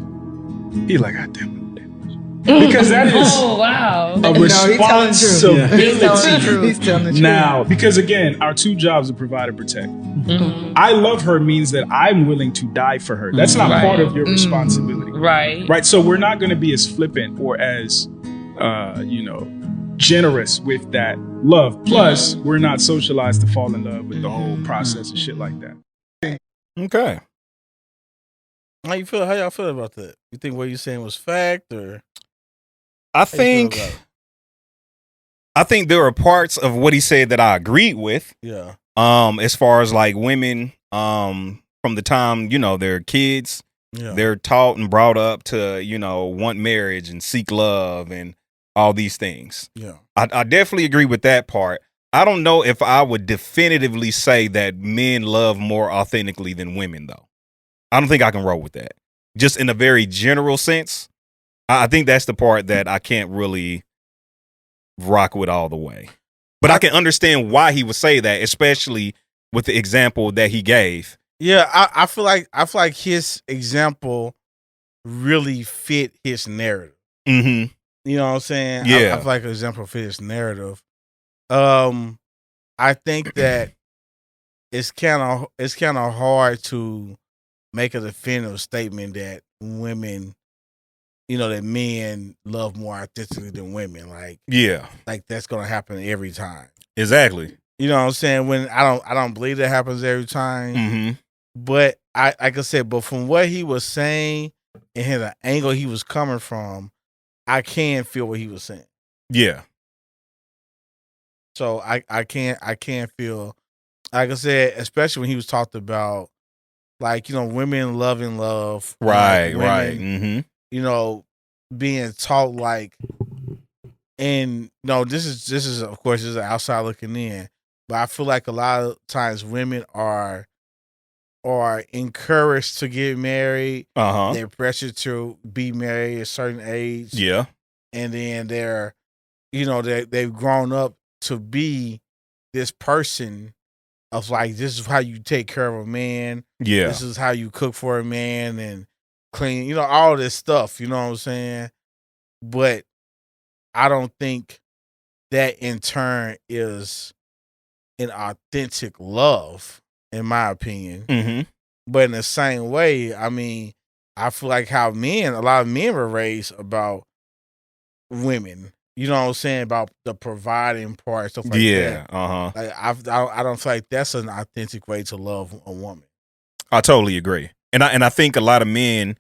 He's like, God damn it. Because that is a responsibility. He's telling the truth. Now, because again, our two jobs are provide and protect. I love her means that I'm willing to die for her. That's not part of your responsibility. Right. Right. So we're not going to be as flippant or as generous with that love. Plus, we're not socialized to fall in love with the whole process and shit like that. Okay. How y'all feel about that? You think what you're saying was fact, or I think there are parts of what he said that I agreed with. Yeah. As far as like women, from the time, they're kids, they're taught and brought up to, want marriage and seek love and all these things. Yeah. I definitely agree with that part. I don't know if I would definitively say that men love more authentically than women, though. I don't think I can roll with that. Just in a very general sense, I think that's the part that I can't really rock with all the way. But I can understand why he would say that, especially with the example that he gave. Yeah, I feel like his example really fit his narrative. Mm-hmm. You know what I'm saying? Yeah. I feel like an example fit his narrative. I think that it's kind of hard to make a definitive statement that women, that men love more authentically than women. Like that's gonna happen every time. Exactly. You know what I'm saying? When I don't believe that happens every time. Mm-hmm. But like I said, but from what he was saying and the angle he was coming from, I can feel what he was saying. Yeah. So I can't feel, like I said, especially when he was talked about, like, women loving love. Right, like women, right. Mm-hmm. Being taught like, and this is of course this is outside looking in, but I feel like a lot of times women are encouraged to get married. They're pressured to be married at a certain age. Yeah. And then they've grown up to be this person of like, this is how you take care of a man. Yeah. This is how you cook for a man and clean, all this stuff, you know what I'm saying? But I don't think that in turn is an authentic love, in my opinion. Mm-hmm. But in the same way, I mean, I feel like how a lot of men were raised about women. You know what I'm saying? About the providing part, stuff like that. Yeah. Like I don't feel like that's an authentic way to love a woman. I totally agree. And I think a lot of men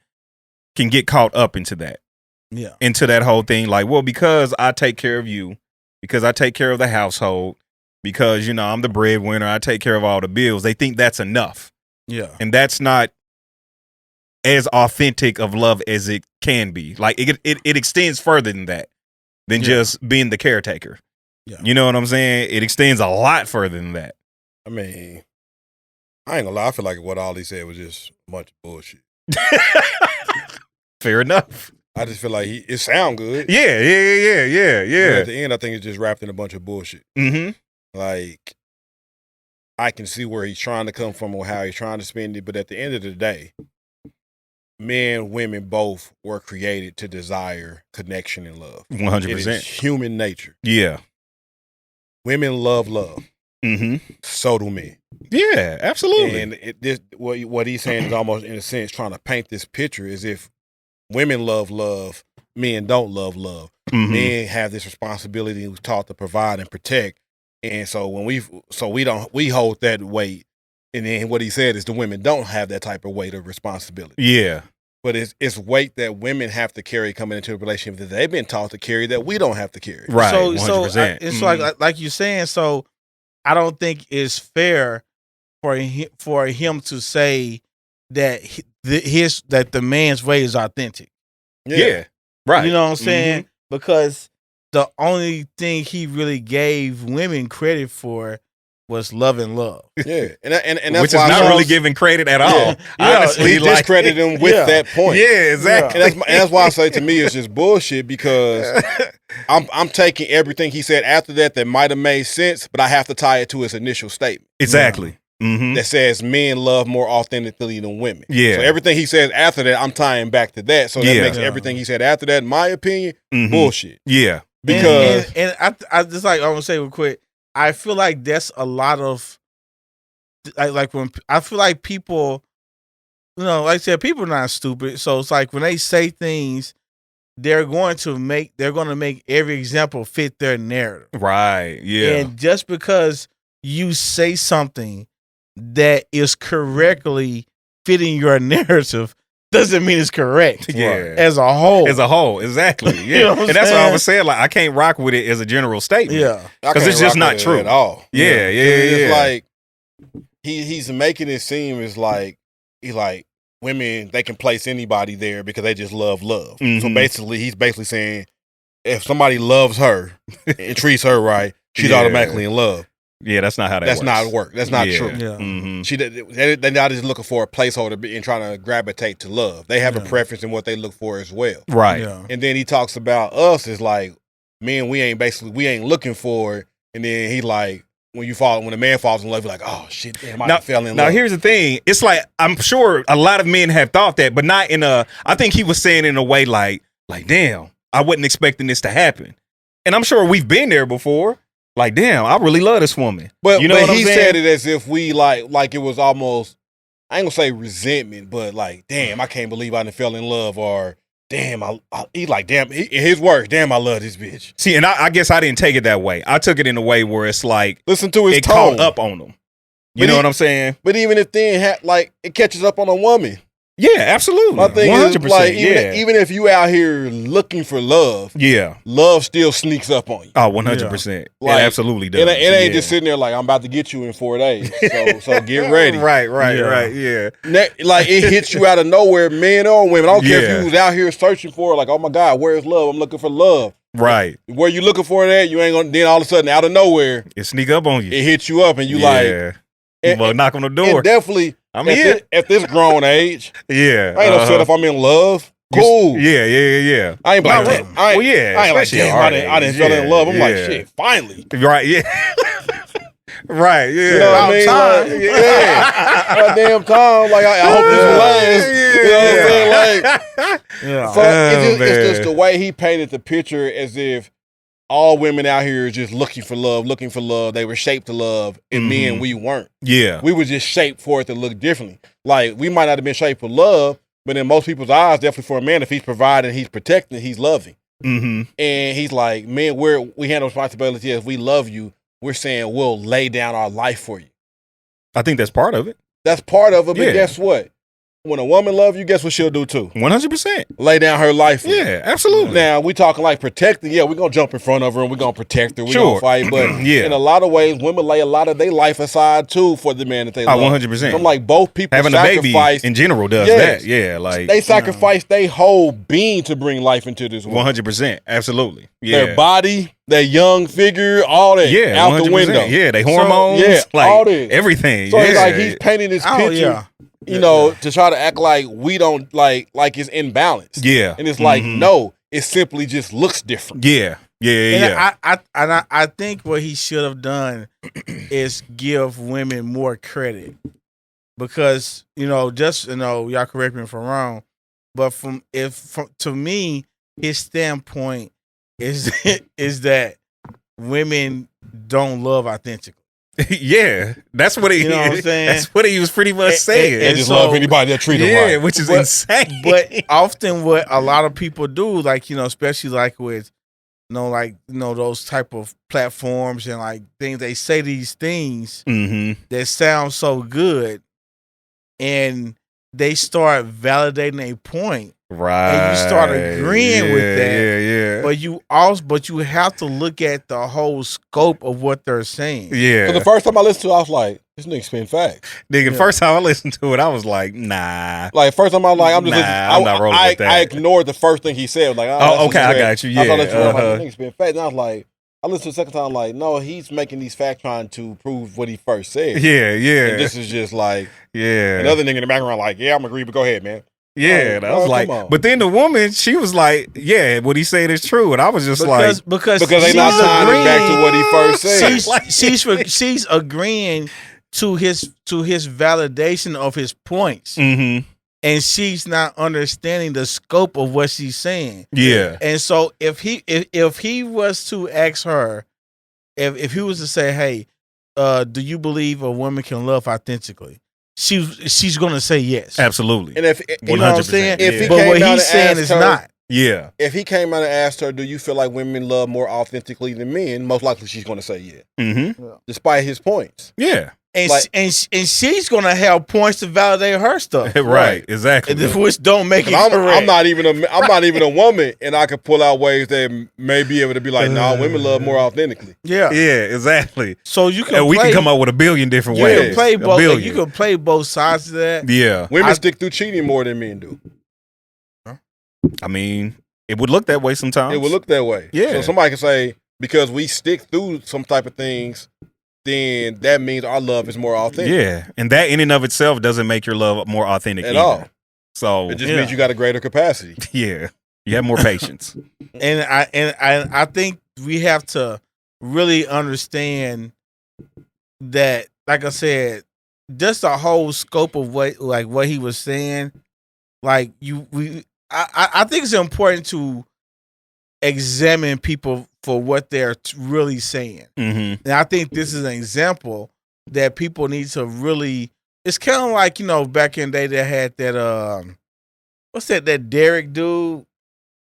can get caught up into that. Yeah. Into that whole thing. Like, well, because I take care of you, because I take care of the household, because, I'm the breadwinner, I take care of all the bills. They think that's enough. Yeah. And that's not as authentic of love as it can be. Like it extends further than that, than just being the caretaker. Yeah. You know what I'm saying? It extends a lot further than that. I mean, I ain't gonna lie. I feel like what all he said was just a bunch of bullshit. Fair enough. I just feel like it sound good. Yeah. But at the end, I think it's just wrapped in a bunch of bullshit. Mm-hmm. Like, I can see where he's trying to come from or how he's trying to spend it, but at the end of the day, men, women, both were created to desire connection and love. 100%. It is human nature. Yeah. Women love love. Mm-hmm. So do men. Yeah, absolutely. And what he's saying is almost, in a sense, trying to paint this picture as if women love love, men don't love love. Mm-hmm. Men have this responsibility and was taught to provide and protect. And so we hold that weight. And then what he said is the women don't have that type of weight of responsibility. Yeah. But it's weight that women have to carry coming into a relationship that they've been taught to carry that we don't have to carry. Right. So 100%. It's like you're saying. So I don't think it's fair for him to say that that the man's way is authentic. Yeah. Right. You know what I'm saying? Mm-hmm. Because the only thing he really gave women credit for was love and love. Yeah, and that's which is why not really giving credit at all. Yeah. Honestly, he discredited him with that point. Yeah, exactly. And that's why I say to me it's just bullshit, because I'm taking everything he said after that might have made sense, but I have to tie it to his initial statement. Exactly. Mm-hmm. That says men love more authentically than women. Yeah. So everything he says after that, I'm tying back to that. So that makes everything he said after that, in my opinion, bullshit. Yeah. Because I just like I want to say real quick, I feel like that's a lot of like when I feel like people, like I said, people are not stupid. So it's like when they say things, they're going to make every example fit their narrative. Right. Yeah. And just because you say something that is correctly fitting your narrative doesn't mean it's correct. Yeah. As a whole. As a whole, exactly. Yeah. You know what I'm and that's what I saying? was saying. Like, I can't rock with it as a general statement. Yeah. Because it's just not true at all. Yeah. It's like he's making it seem as like women, they can place anybody there because they just love. Mm-hmm. So basically, he's basically saying if somebody loves her and treats her right, she's Yeah. automatically in love. Yeah, that's not how that That's works. not work. That's not true. Yeah. Mm-hmm. They're not just looking for a placeholder and trying to gravitate to love. They have a preference in what they look for as well. Right. Yeah. And then he talks about us as like, men, we ain't looking for it. And then he like, when a man falls in love, you're like, oh shit, damn, I fell in love. Now here's the thing. It's like, I'm sure a lot of men have thought that, but not in a, I think he was saying in a way like, damn, I wasn't expecting this to happen. And I'm sure we've been there before. Like, damn, I really love this woman. But you know what I'm he saying? said it as if we like it was almost, I ain't gonna say resentment, but like, damn, I can't believe I done fell in love, or damn, he like, damn, in his words, damn, I love this bitch. See, and I guess I didn't take it that way. I took it in a way where it's like, listen to his it tone. caught up on him. You know what I'm saying? But even if then it catches up on a woman. Yeah, absolutely. My thing 100%. is, like, yeah. even if you out here looking for love, yeah, love still sneaks up on you. Oh, 100%. Like, It absolutely does. It ain't just sitting there like, I'm about to get you in 4 days, so get ready. Right, yeah. Like, it hits you out of nowhere, men or women. I don't care if Yeah. you was out here searching for it, like, oh my God, where's love? I'm looking for love. Right. Where you looking for that, you ain't gonna, then all of a sudden, out of nowhere, It sneak up on you. it hits you up and you like, well, knock on the and door. definitely, I'm here. At this grown age, Yeah. I ain't upset if I'm in love. Cool. Yeah. I ain't like, Well, I ain't like, especially damn, our I didn't age. fell in love. I'm like, Yeah. shit, finally. Right, yeah. Right, yeah. You know what I mean? About Like, yeah. About damn time. Like, I hope this lasts. You know what I'm saying? Like, Yeah. so it's just the way he painted the picture, as if all women out here is just looking for love. They were shaped to love, and men, we weren't. Yeah. We were just shaped for it to look differently. Like, we might not have been shaped for love, but in most people's eyes, definitely for a man, if he's providing, he's protecting, he's loving. Mm-hmm. And he's like, man, we handle responsibility as we love you. We're saying we'll lay down our life for you. I think that's part of it. That's part of it, but Yeah. guess what? When a woman loves you, guess what she'll do too? 100%. Lay down her life for you. Yeah, absolutely. Now, we talking like protecting. Yeah, we're going to jump in front of her and we're going to protect her. We're Sure. going to fight. But Yeah. in a lot of ways, women lay a lot of their life aside too for the man that they love. 100%. I'm like, both people Having a baby sacrifice. in general does Yes. that. Yeah, like They sacrifice their whole being to bring life into this world. 100%. Absolutely. Yeah. Their body, their young figure, all that Yeah, out the 100%. window. Yeah, they hormones. yeah, like all this. everything. So yeah. it's like he's painting this Oh, picture, yeah. you know, to try to act like we don't like it's imbalanced. Yeah. And it's like, Mhm. no, it simply just looks different. Yeah. Yeah. And I think what he should have done is give women more credit, because y'all correct me if I'm wrong, but to me, his standpoint is is that women don't love authentically. Yeah. That's what he. You know what I'm saying? That's what he was pretty much saying. They just love anybody that treat them right. which is But- insane. But often what a lot of people do, like, especially like with, those type of platforms and like things, they say these things Mm-hmm. that sound so good, and they start validating a point, Right. and you start agreeing with that. Yeah. but you have to look at the whole scope of what they're saying. Yeah. So the first time I listened to it, I was like, this nigga spin facts. Nigga, Yeah. first time I listened to it, I was like, nah. Like, first time I was like, I'm just Nah, listening. I'm not rolling with that. I ignored the first thing he said. Like, Oh, that's okay, I just got you. I thought Yeah, that you were like, uh-huh. nigga spin facts. And I was like, I listened to the second time, like, no, he's making these facts trying to prove what he first said. Yeah. And this is just like, Yeah. another nigga in the background, like, yeah, I'm agree, but go ahead, man. Yeah, Oh, that was come like, on. but then the woman, she was like, yeah, what he said is true. And I was just Because Because they not she's tying it back to agreeing- what he first said. she's agreeing to his validation of his points, mm-hmm. and she's not understanding the scope of what she's saying. Yeah. And so if he was to ask her, if he was to say, hey, do you believe a woman can love authentically? She's gonna say yes. Absolutely. And if You know what I'm saying? If he But came what down he's and saying asked is her, not. Yeah. If he came out and asked her, do you feel like women love more authentically than men? Most likely she's going to say yeah. Mm-hmm. Despite his points. Yeah. And, Like- and she's going to have points to validate her stuff. Right. Exactly. Which don't make it I'm correct. not even a woman, and I could pull out ways that may be able to be like, nah, women love more authentically. Yeah. Yeah, exactly. So you can And we play, can come up with a billion different you ways. can play A both. billion. You can play both sides of that. Yeah. Women stick through cheating more than men do. I mean, it would look that way sometimes. It would look that way. Yeah. So somebody can say, because we stick through some type of things, then that means our love is more authentic. Yeah. And that in and of itself doesn't make your love more authentic At either. all. So It just means you got a greater capacity. yeah. You have more patience. And I think we have to really understand that, like I said, just the whole scope of what he was saying. Like I think it's important to examine people for what they're really saying. Mm-hmm. And I think this is an example that people need to really. It's kind of like, back in the day they had that what's that Derek dude?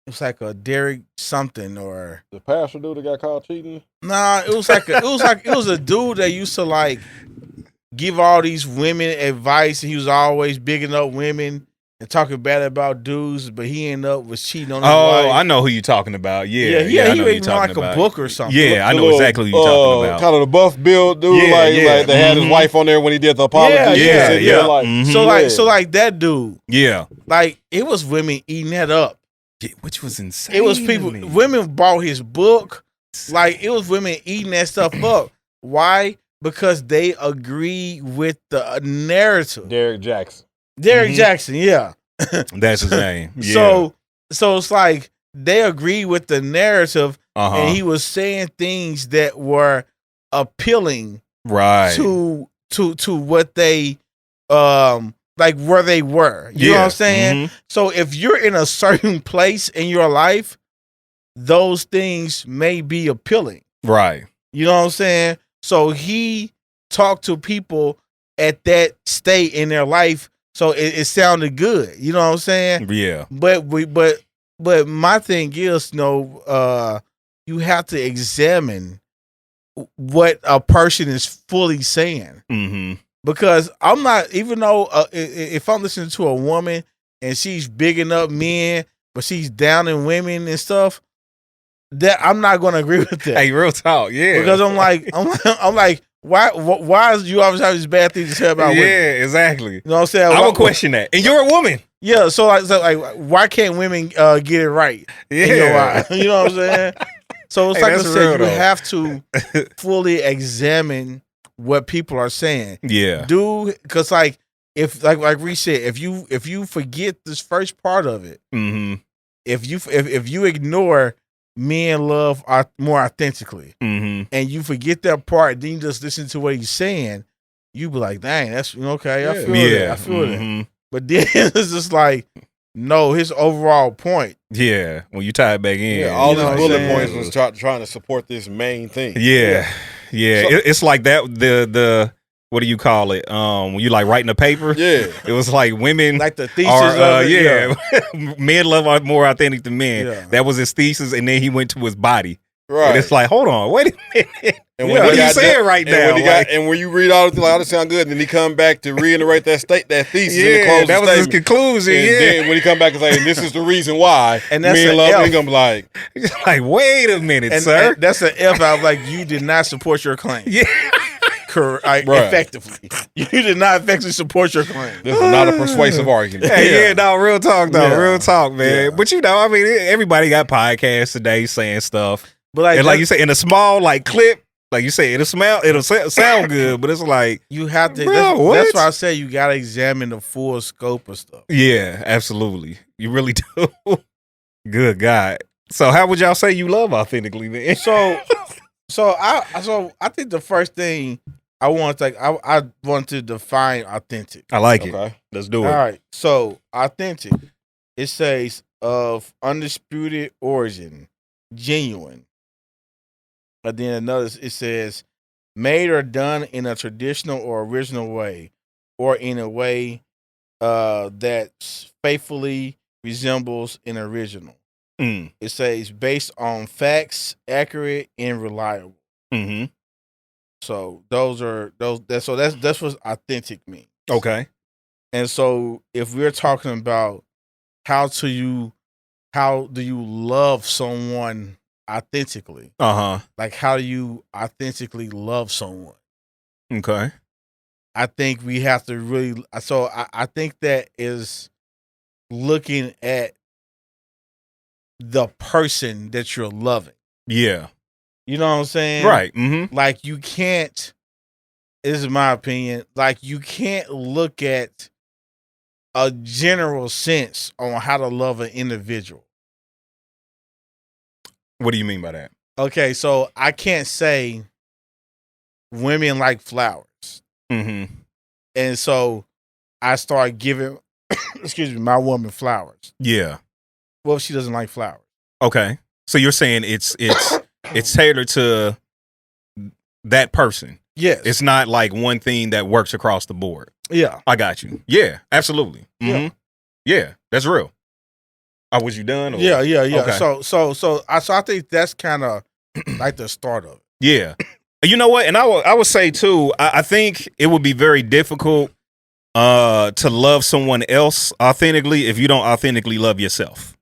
It's like a Derek something or The pastor dude that got caught cheating? nah. It was a dude that used to like give all these women advice, and he was always bigging up women and talking bad about dudes, but he ended up was cheating on his wife. I know who you're talking about. Yeah. Yeah, I he know who you're even talking like about. a book or something. Yeah, I The know little, exactly who you're talking about. Kind of the buff build dude, Yeah, like yeah. they had his Mhm. wife on there when he did the apology. Yeah, and yeah. like, Mhm. So like that dude, Yeah. like it was women eating that up. Which was insane. It was to people. me. Women bought his book. Like it was women eating that stuff up. Why? Because they agree with the narrative. Derek Jackson. Derek Mhm. Jackson, yeah. That's his name. Yeah. So it's like they agree with the narrative, uh-huh. and he was saying things that were appealing right. to what they like where they were. You know what I'm saying? Mhm. So if you're in a certain place in your life, those things may be appealing. Right. You know what I'm saying? So he talked to people at that state in their life, so it sounded good. You know what I'm saying? Yeah. But my thing is, you have to examine what a person is fully saying. Mm-hmm. Because I'm not, even though if I'm listening to a woman and she's bigging up men, but she's downing women and stuff, that I'm not going to agree with that. Hey, real talk. Yeah. Because I'm like, why is you always have these bad things to say about women? Yeah, exactly. You know what I'm saying? I would question that. And you're a woman. Yeah, so like, why can't women get it right? Yeah. In your eye? You know what I'm saying? So it's Hey, like I that's said, real, you though. have to fully examine what people are saying. Yeah. Because like if like Rece said, if you forget this first part of it, Mm-hmm. if you ignore men love more authentically, Mm-hmm. and you forget that part, then you just listen to what he's saying, you be like, dang, that's okay. I feel that. I feel that. Mm-hmm. But then it's just like, no, his overall point. Yeah. When you tie it back in. Yeah, all You know these what I'm bullet saying? points was trying to support this main thing. Yeah. Yeah. So- It's like that. The what do you call it? When you like writing a paper. Yeah. It was like women Like the thesis are, of it. men love more authentic than men. Yeah. That was his thesis, and then he went to his body. Right. And it's like, hold on, wait a minute. And What he are you got saying that- right and now? When he Like- and when you read all the things, like, oh, this sound good, and then he come back to reiterate that thesis in the Yeah, closing that was his statement. conclusion. And Yeah. then when he come back and say, this is the reason why, And that's men an love F. it, he gonna be like, Like, wait a minute, And, sir. and that's an F out. Like, you did not support your claim. Yeah. Right. Effectively. You did not effectively support your claim. this is not a persuasive argument. Hey, yeah, no, real talk, though. Yeah. Real talk, man. Yeah. But I mean, everybody got podcasts today saying stuff. But And like you say, in a small clip, like you say, it'll sound good, but it's like, you have to. Bro, That's what? why I say you got to examine the full scope of stuff. yeah, absolutely. You really do. Good God. So how would y'all say you love authentically then? So I think the first thing I want to define authentic. I like it. Okay. Let's do All it. right. So authentic, it says of undisputed origin, genuine. But then another, it says made or done in a traditional or original way, or in a way that faithfully resembles an original. It says based on facts, accurate and reliable. Mm-hmm. So that's what authentic means. Okay. And so if we're talking about how do you love someone authentically? Like how do you authentically love someone? Okay. I think we have to really. So I think that is looking at the person that you're loving. Yeah. You know what I'm saying? Right. Mm-hmm. Like you can't. This is my opinion. Like you can't look at a general sense on how to love an individual. What do you mean by that? Okay, so I can't say women like flowers. Mm-hmm. And so I start giving, my woman flowers. Yeah. Well, if she doesn't like flowers. Okay. So you're saying it's tailored to that person. Yes. It's not like one thing that works across the board. Yeah. I got you. Yeah, absolutely. Mm-hmm. Yeah, that's real. Was you done? Or? Yeah. Okay. So I think that's kind of like the start of it. Yeah. You know what? And I would say too, I think it would be very difficult to love someone else authentically if you don't authentically love yourself.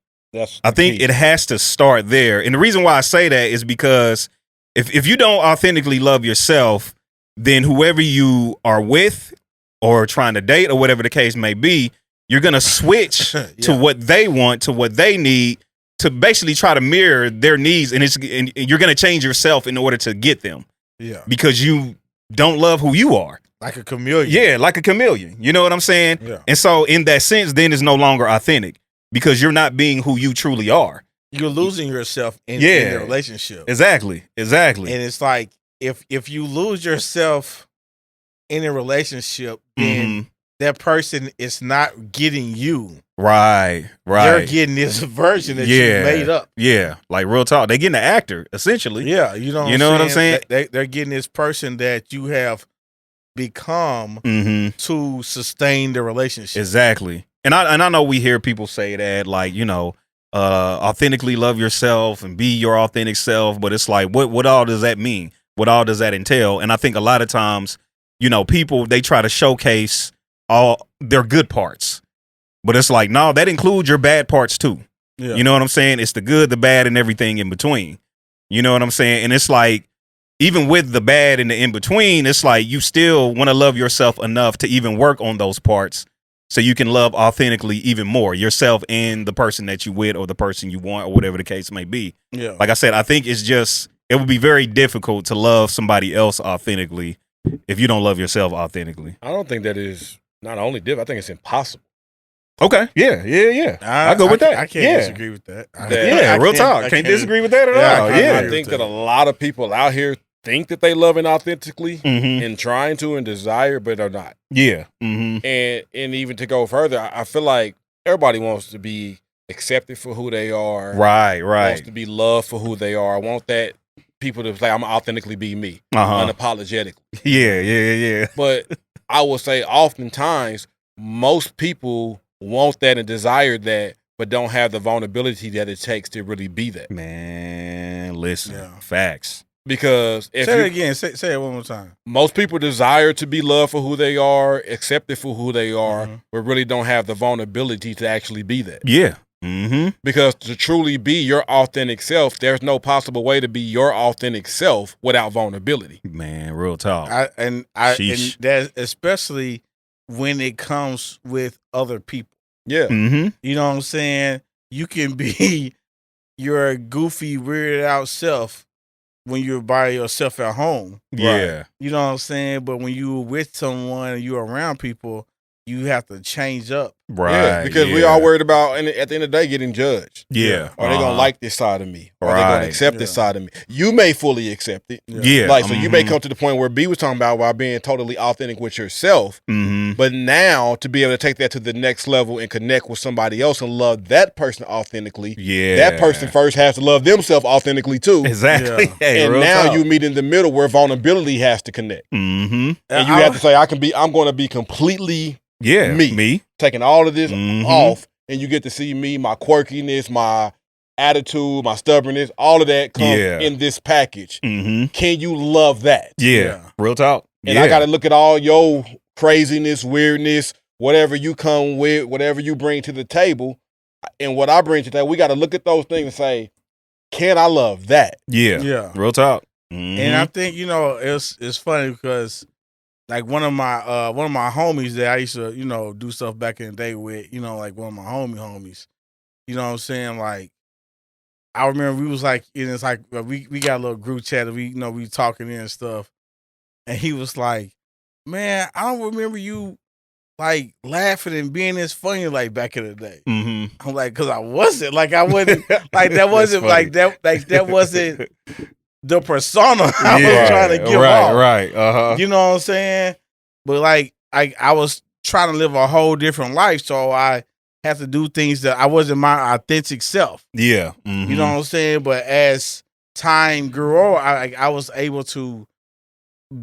I think it has to start there. And the reason why I say that is because if you don't authentically love yourself, then whoever you are with or trying to date or whatever the case may be, you're going to switch to what they want, to what they need, to basically try to mirror their needs. And you're going to change yourself in order to get them. Yeah. Because you don't love who you are. Like a chameleon. Yeah, like a chameleon. You know what I'm saying? Yeah. And so in that sense, then it's no longer authentic because you're not being who you truly are. You're losing yourself in the relationship. Exactly. And it's like if you lose yourself in a relationship, then that person is not getting you. Right. They're getting this version that you made up. Yeah, like real talk. They're getting an actor, essentially. Yeah, you know what I'm saying? They're getting this person that you have become to sustain the relationship. Exactly. And I know we hear people say that, like, you know, authentically love yourself and be your authentic self, but it's like, what all does that mean? What all does that entail? And I think a lot of times, you know, people, they try to showcase all their good parts. But it's like, no, that includes your bad parts too. Yeah. You know what I'm saying? It's the good, the bad, and everything in between. You know what I'm saying? And it's like, even with the bad and the in between, it's like you still want to love yourself enough to even work on those parts so you can love authentically even more yourself and the person that you with or the person you want or whatever the case may be. Yeah. Like I said, I think it would be very difficult to love somebody else authentically if you don't love yourself authentically. I don't think that is not only difficult, I think it's impossible. Okay. Yeah. I go with that. I can't disagree with that. Real talk. Can't disagree with that at all. I think that a lot of people out here think that they love it authentically and trying to and desire, but are not. Yeah. And even to go further, I feel like everybody wants to be accepted for who they are. Right. Wants to be loved for who they are. I want that people to say, I'm authentically be me, unapologetically. Yeah. But I will say oftentimes, most people want that and desire that, but don't have the vulnerability that it takes to really be that. Man, listen, facts. Because if say it again, say it one more time. Most people desire to be loved for who they are, accepted for who they are, but really don't have the vulnerability to actually be that. Yeah. Because to truly be your authentic self, there's no possible way to be your authentic self without vulnerability. Man, real talk. And that especially when it comes with other people. Yeah. You know what I'm saying? You can be your goofy, weirded out self when you're by yourself at home. Yeah. Right? You know what I'm saying? But when you're with someone and you're around people, you have to change up. Right. Yeah, because we are worried about, and at the end of the day, getting judged. Yeah. Are they going to like this side of me? Are they going to accept this side of me? You may fully accept it. Yeah. Like, so you may come to the point where B was talking about while being totally authentic with yourself. But now to be able to take that to the next level and connect with somebody else and love that person authentically. Yeah. That person first has to love themselves authentically too. Exactly. Yeah. Hey, and now you meet in the middle where vulnerability has to connect. And you have to say, I'm going to be completely me. Taking all of this off, and you get to see me, my quirkiness, my attitude, my stubbornness, all of that comes in this package. Mm-hmm. Can you love that? Yeah. Real talk. And I got to look at all your craziness, weirdness, whatever you come with, whatever you bring to the table, and what I bring to the table. We got to look at those things and say, can I love that? Yeah. Real talk. Mm-hmm. And I think, it's funny because like one of my homies that I used to, do stuff back in the day with, like one of my homies, you know what I'm saying? Like, I remember we was like, it's like we got a little group chat and we talking and stuff. And he was like, man, I don't remember you like laughing and being as funny like back in the day. Mm-hmm. I'm like, cause I wasn't like, I wouldn't like, that wasn't like that wasn't the persona I was trying to give off. Right. Uh-huh. You know what I'm saying? But like, I was trying to live a whole different life. So I had to do things that I wasn't my authentic self. Yeah. Mm-hmm. You know what I'm saying? But as time grew on, I was able to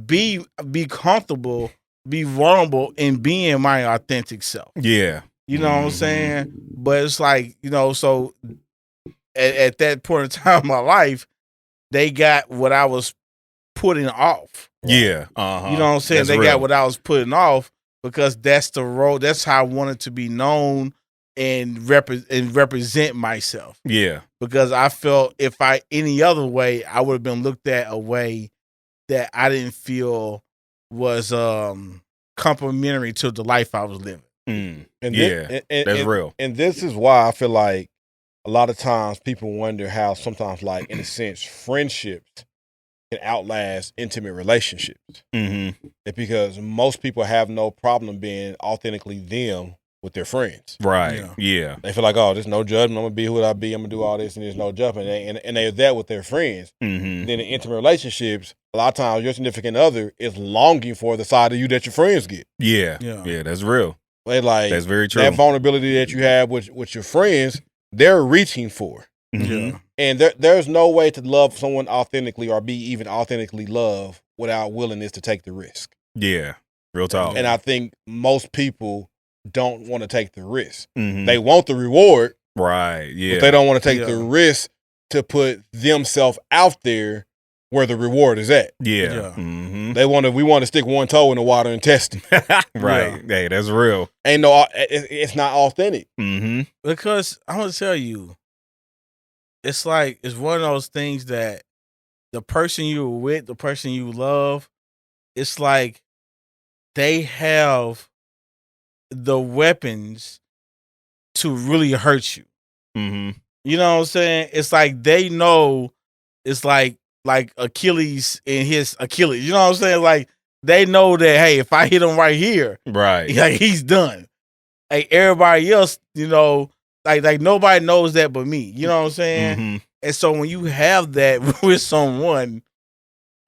be comfortable, be vulnerable in being my authentic self. Yeah. You know what I'm saying? But it's like, so at that point in time in my life, they got what I was putting off. Yeah. Uh-huh. You know what I'm saying? They got what I was putting off because that's the role. That's how I wanted to be known and represent myself. Yeah. Because I felt if any other way, I would have been looked at a way that I didn't feel was complimentary to the life I was living. And that's real. And this is why I feel like a lot of times people wonder how sometimes, like, in a sense, friendships can outlast intimate relationships. Mm-hmm. It's because most people have no problem being authentically them with their friends. Right. Yeah. They feel like, oh, there's no judgment. I'm going to be who I be. I'm going to do all this and there's no judgment. And they're that with their friends. Mm-hmm. Then in intimate relationships, a lot of times your significant other is longing for the side of you that your friends get. Yeah. That's real. They like, that's very true. That vulnerability that you have with your friends, they're reaching for. Mm-hmm. And there's no way to love someone authentically or be even authentically loved without willingness to take the risk. Yeah. Real talk. And I think most people don't want to take the risk. Mm-hmm. They want the reward. Right. Yeah. But they don't want to take the risk to put themselves out there where the reward is at. Yeah. Mm-hmm. We want to stick one toe in the water and test it. Right. Hey, that's real. It's not authentic. Mm-hmm. Because I'm going to tell you, it's like, it's one of those things that the person you were with, the person you love, it's like they have the weapons to really hurt you. Mm-hmm. You know what I'm saying? It's like they know, it's like Achilles and his Achilles. You know what I'm saying? Like they know that, hey, if I hit him right here, right, like he's done. Like everybody else, like nobody knows that but me. You know what I'm saying? Mm-hmm. And so when you have that with someone,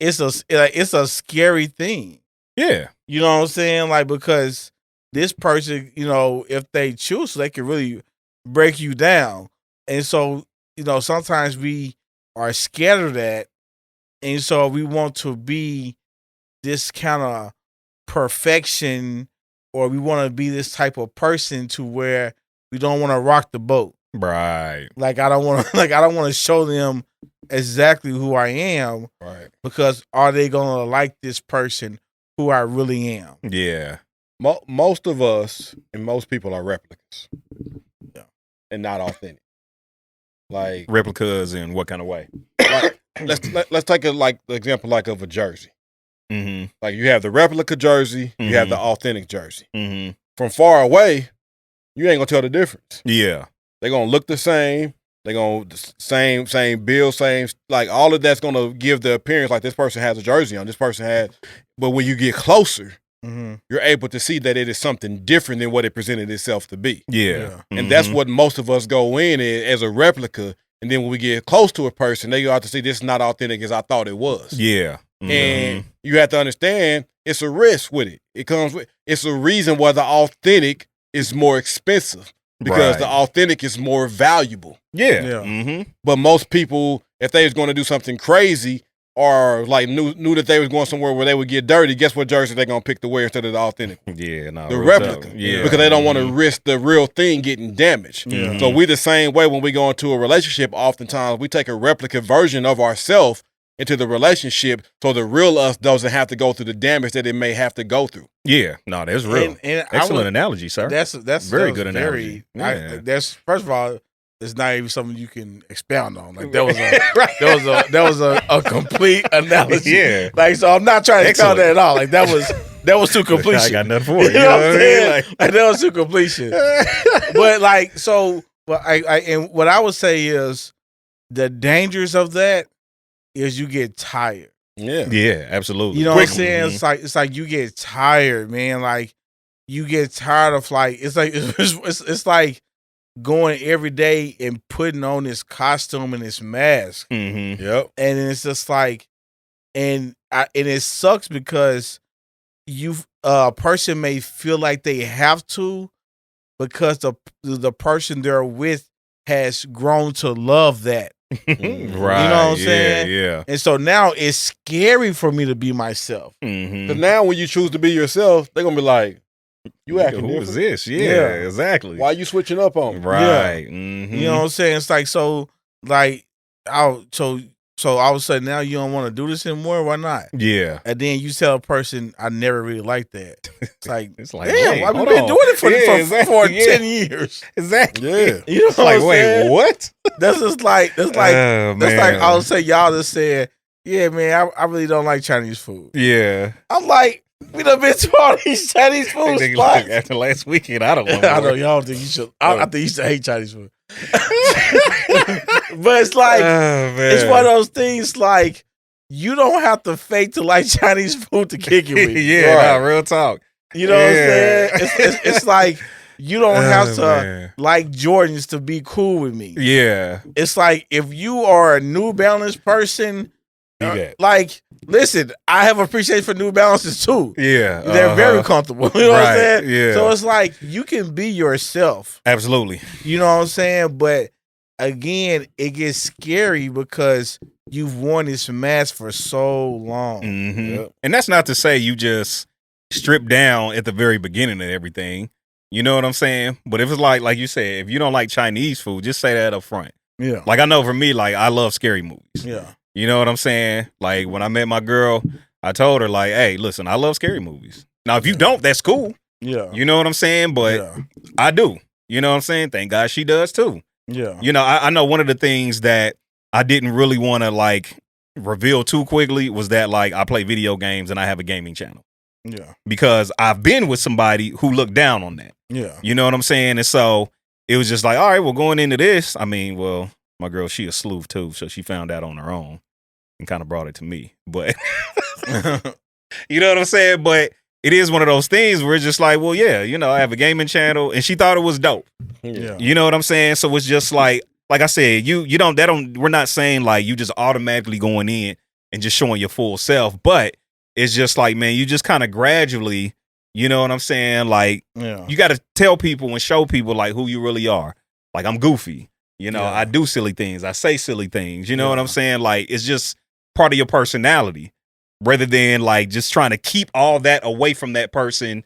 it's a scary thing. Yeah. You know what I'm saying? Like, because this person, if they choose, they can really break you down. And so, sometimes we are scared of that. And so we want to be this kind of perfection, or we want to be this type of person to where we don't want to rock the boat. Right. Like I don't want to show them exactly who I am. Right. Because are they going to like this person who I really am? Yeah. Most of us and most people are replicas. Yeah. And not authentic. Like replicas in what kind of way? Like, let's take the example of a jersey. Mm-hmm. Like you have the replica jersey, mm-hmm. you have the authentic jersey. Mm-hmm. From far away, you ain't gonna tell the difference. Yeah. They're gonna look the same. They're gonna same build, same, like all of that's gonna give the appearance like this person has a jersey on. This person had, but when you get closer, mm-hmm. you're able to see that it is something different than what it presented itself to be. Yeah. Mm-hmm. And that's what most of us go in as a replica. And then when we get close to a person, they go out to see this is not authentic as I thought it was. Yeah. Mm-hmm. And you have to understand it's a risk with it. It's a reason why the authentic is more expensive. Because the authentic is more valuable. Yeah. Mm-hmm. But most people, if they was going to do something crazy, or like knew that they was going somewhere where they would get dirty, guess what jersey they gonna pick to wear instead of the authentic? Yeah, no, the replica. Yeah, Because they don't want to risk the real thing getting damaged. Yeah. So we the same way when we go into a relationship. Oftentimes we take a replica version of ourselves into the relationship, so the real us doesn't have to go through the damage that it may have to go through. Yeah, no, that's real. And excellent analogy, sir. That's very good analogy. That's first of all, it's not even something you can expound on. Like that was a complete analogy. Yeah. Like so, I'm not trying to expound that at all. Like that was to completion. I got nothing for it. You know what I'm saying? Like that was to completion. But like so, and what I would say is the dangers of that is you get tired. Yeah, absolutely. You know what I'm saying? It's like you get tired, man. Like you get tired of like it's like going every day and putting on this costume and this mask. Mm-hmm. Yep. And it's just like, and it sucks because a person may feel like they have to because the person they're with has grown to love that. Right. You know what I'm saying? Yeah. And so now it's scary for me to be myself. Mm-hmm. Because now when you choose to be yourself, they're gonna be like, "You acting Who different. is this?" Yeah, exactly. Why you switching up on me?" Right. Yeah. Mm-hmm. You know what I'm saying? It's like so all of a sudden now you don't want to do this anymore. Why not? Yeah. And then you tell a person, I never really liked that. It's like, It's like, damn, wait, I've hold been on. doing it for Yeah, 10 years. Exactly. Yeah. You know It's like, what I'm wait, saying? what? That's like Oh, I would say y'all just said, yeah, man, I really don't like Chinese food. Yeah. I'm like, we done been to all these Chinese food Like, spots. after last weekend, I don't know. I know y'all think you should. I think you should hate Chinese food. But it's like it's one of those things like you don't have to fake to like Chinese food to kick it with you. Yeah, Right. nah, real talk. You know what I'm saying? Yeah. It's like you don't have to man. like Jordans to be cool with me. Yeah. It's like if you are a New Balance person, Be that. like listen, I have appreciation for New Balances too. Yeah. They're very comfortable. You know what I'm Right, saying? yeah. So it's like you can be yourself. Absolutely. You know what I'm saying? But again, it gets scary because you've worn this mask for so long. Mm-hmm. Yep. And that's not to say you just strip down at the very beginning of everything. You know what I'm saying? But if it's like you said, if you don't like Chinese food, just say that up front. Yeah. Like I know for me, like I love scary movies. Yeah. You know what I'm saying? Like when I met my girl, I told her like, hey, listen, I love scary movies. Now, if you don't, that's cool. Yeah. You know what I'm saying? But yeah. I do. You know what I'm saying? Thank God she does too. Yeah. You know, I know one of the things that I didn't really want to like reveal too quickly was that like I play video games and I have a gaming channel. Yeah. Because I've been with somebody who looked down on that. Yeah. You know what I'm saying? And so it was just like, all right, well, going into this, I mean, well, my girl, she a sleuth too, so she found out on her own and kind of brought it to me. But you know what I'm saying? But it is one of those things where it's just like, well, yeah, you know, I have a gaming channel, and she thought it was dope. Yeah. You know what I'm saying? So it's just like I said, we're not saying like you just automatically going in and just showing your full self, but it's just like, man, you just kind of gradually, you know what I'm saying? Like, Yeah. you got to tell people and show people like who you really are. Like, I'm goofy. You know, Yeah. I do silly things. I say silly things. You know what Yeah. I'm saying? Like, it's just part of your personality rather than like just trying to keep all that away from that person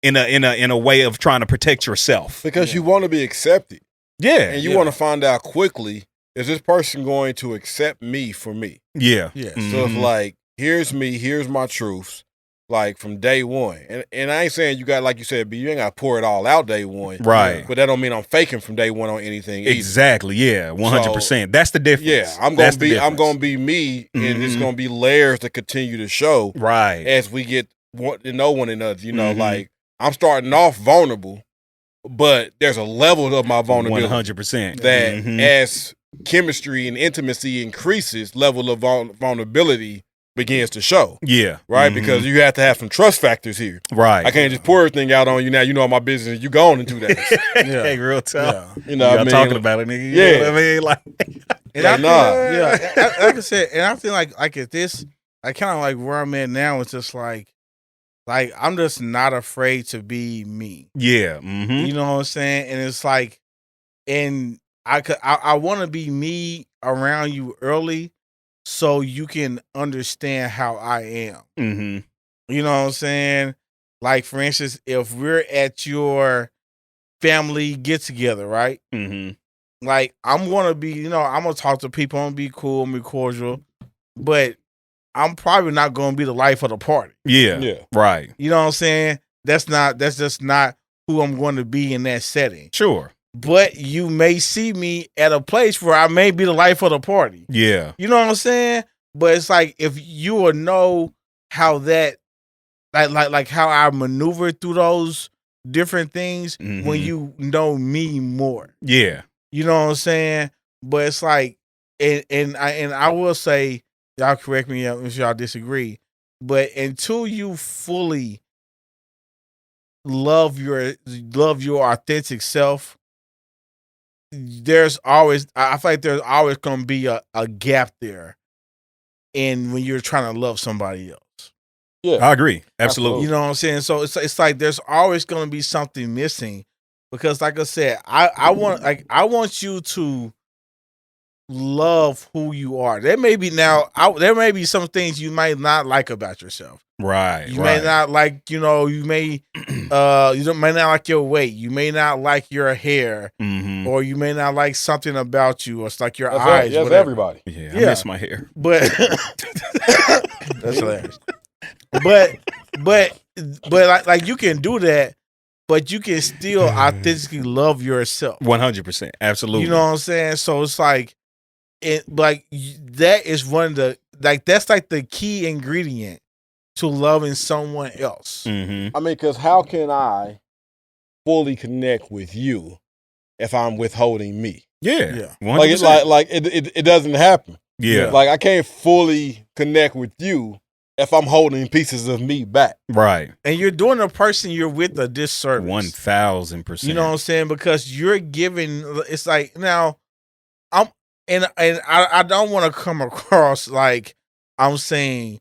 in a way of trying to protect yourself. Because you want to be accepted. Yeah. And you want to find out quickly, is this person going to accept me for me? Yeah. Yes. So it's like, here's me, here's my truths, like from day one. And I ain't saying you got, like you said, but you ain't got to pour it all out day one. Right. But that don't mean I'm faking from day one on anything either. Exactly. Yeah. 100%. That's the difference. Yeah, I'm gonna be me, and it's gonna be layers to continue to show Right. as we get to know one another. You know, Mhm. like I'm starting off vulnerable, but there's a level of my vulnerability 100%. that Mhm. as chemistry and intimacy increases, level of vulnerability begins to show. Yeah. Right, Mhm. because you have to have some trust factors here. Right. I can't just pour everything out on you now. You know my business. You gone in 2 days. Yeah. Hey, real talk. Yeah. You know, Y'all what I mean? talking about it, nigga. You Yeah. know what I mean? Like, And Like, I nah. feel, yeah, like I said, and I feel like at this, I kind of like where I'm at now. It's just like I'm just not afraid to be me. yeah. Mm-hmm. You know what I'm saying? And it's like, and I want to be me around you early, so you can understand how I am. Mm-hmm. You know what I'm saying? Like, for instance, if we're at your family get together, right? Mm-hmm. Like, I'm gonna be, I'm gonna talk to people, I'm gonna be cool, I'm gonna be cordial, but I'm probably not gonna be the life of the party. Yeah. Right. You know what I'm saying? That's just not who I'm going to be in that setting. Sure. But you may see me at a place where I may be the life of the party. Yeah. You know what I'm saying? But it's like, if you will know how that, like how I maneuver through those different things when you know me more. Yeah. You know what I'm saying? But it's like, and I will say, y'all correct me if y'all disagree, but until you fully love your authentic self, there's always, I feel like there's always going to be a gap there in when you're trying to love somebody else. Yeah, I agree. Absolutely. You know what I'm saying? So it's like there's always going to be something missing, because like I said, I want you to love who you are. There may be some things you might not like about yourself. Right. You may not like, you may may not like your weight. You may not like your hair, or you may not like something about you. Or it's like your eyes. That's everybody. Yeah, I miss my hair. But that's hilarious. But like you can do that, but you can still authentically love yourself. 100%. Absolutely. You know what I'm saying? So it's like, that is one of the, that's like the key ingredient to loving someone else. I mean, because how can I fully connect with you if I'm withholding me? Yeah. 100%. Like it doesn't happen. Yeah. Like, I can't fully connect with you if I'm holding pieces of me back. Right. And you're doing the person you're with a disservice. 1000%. You know what I'm saying? Because you're giving, it's like, now I don't want to come across like I'm saying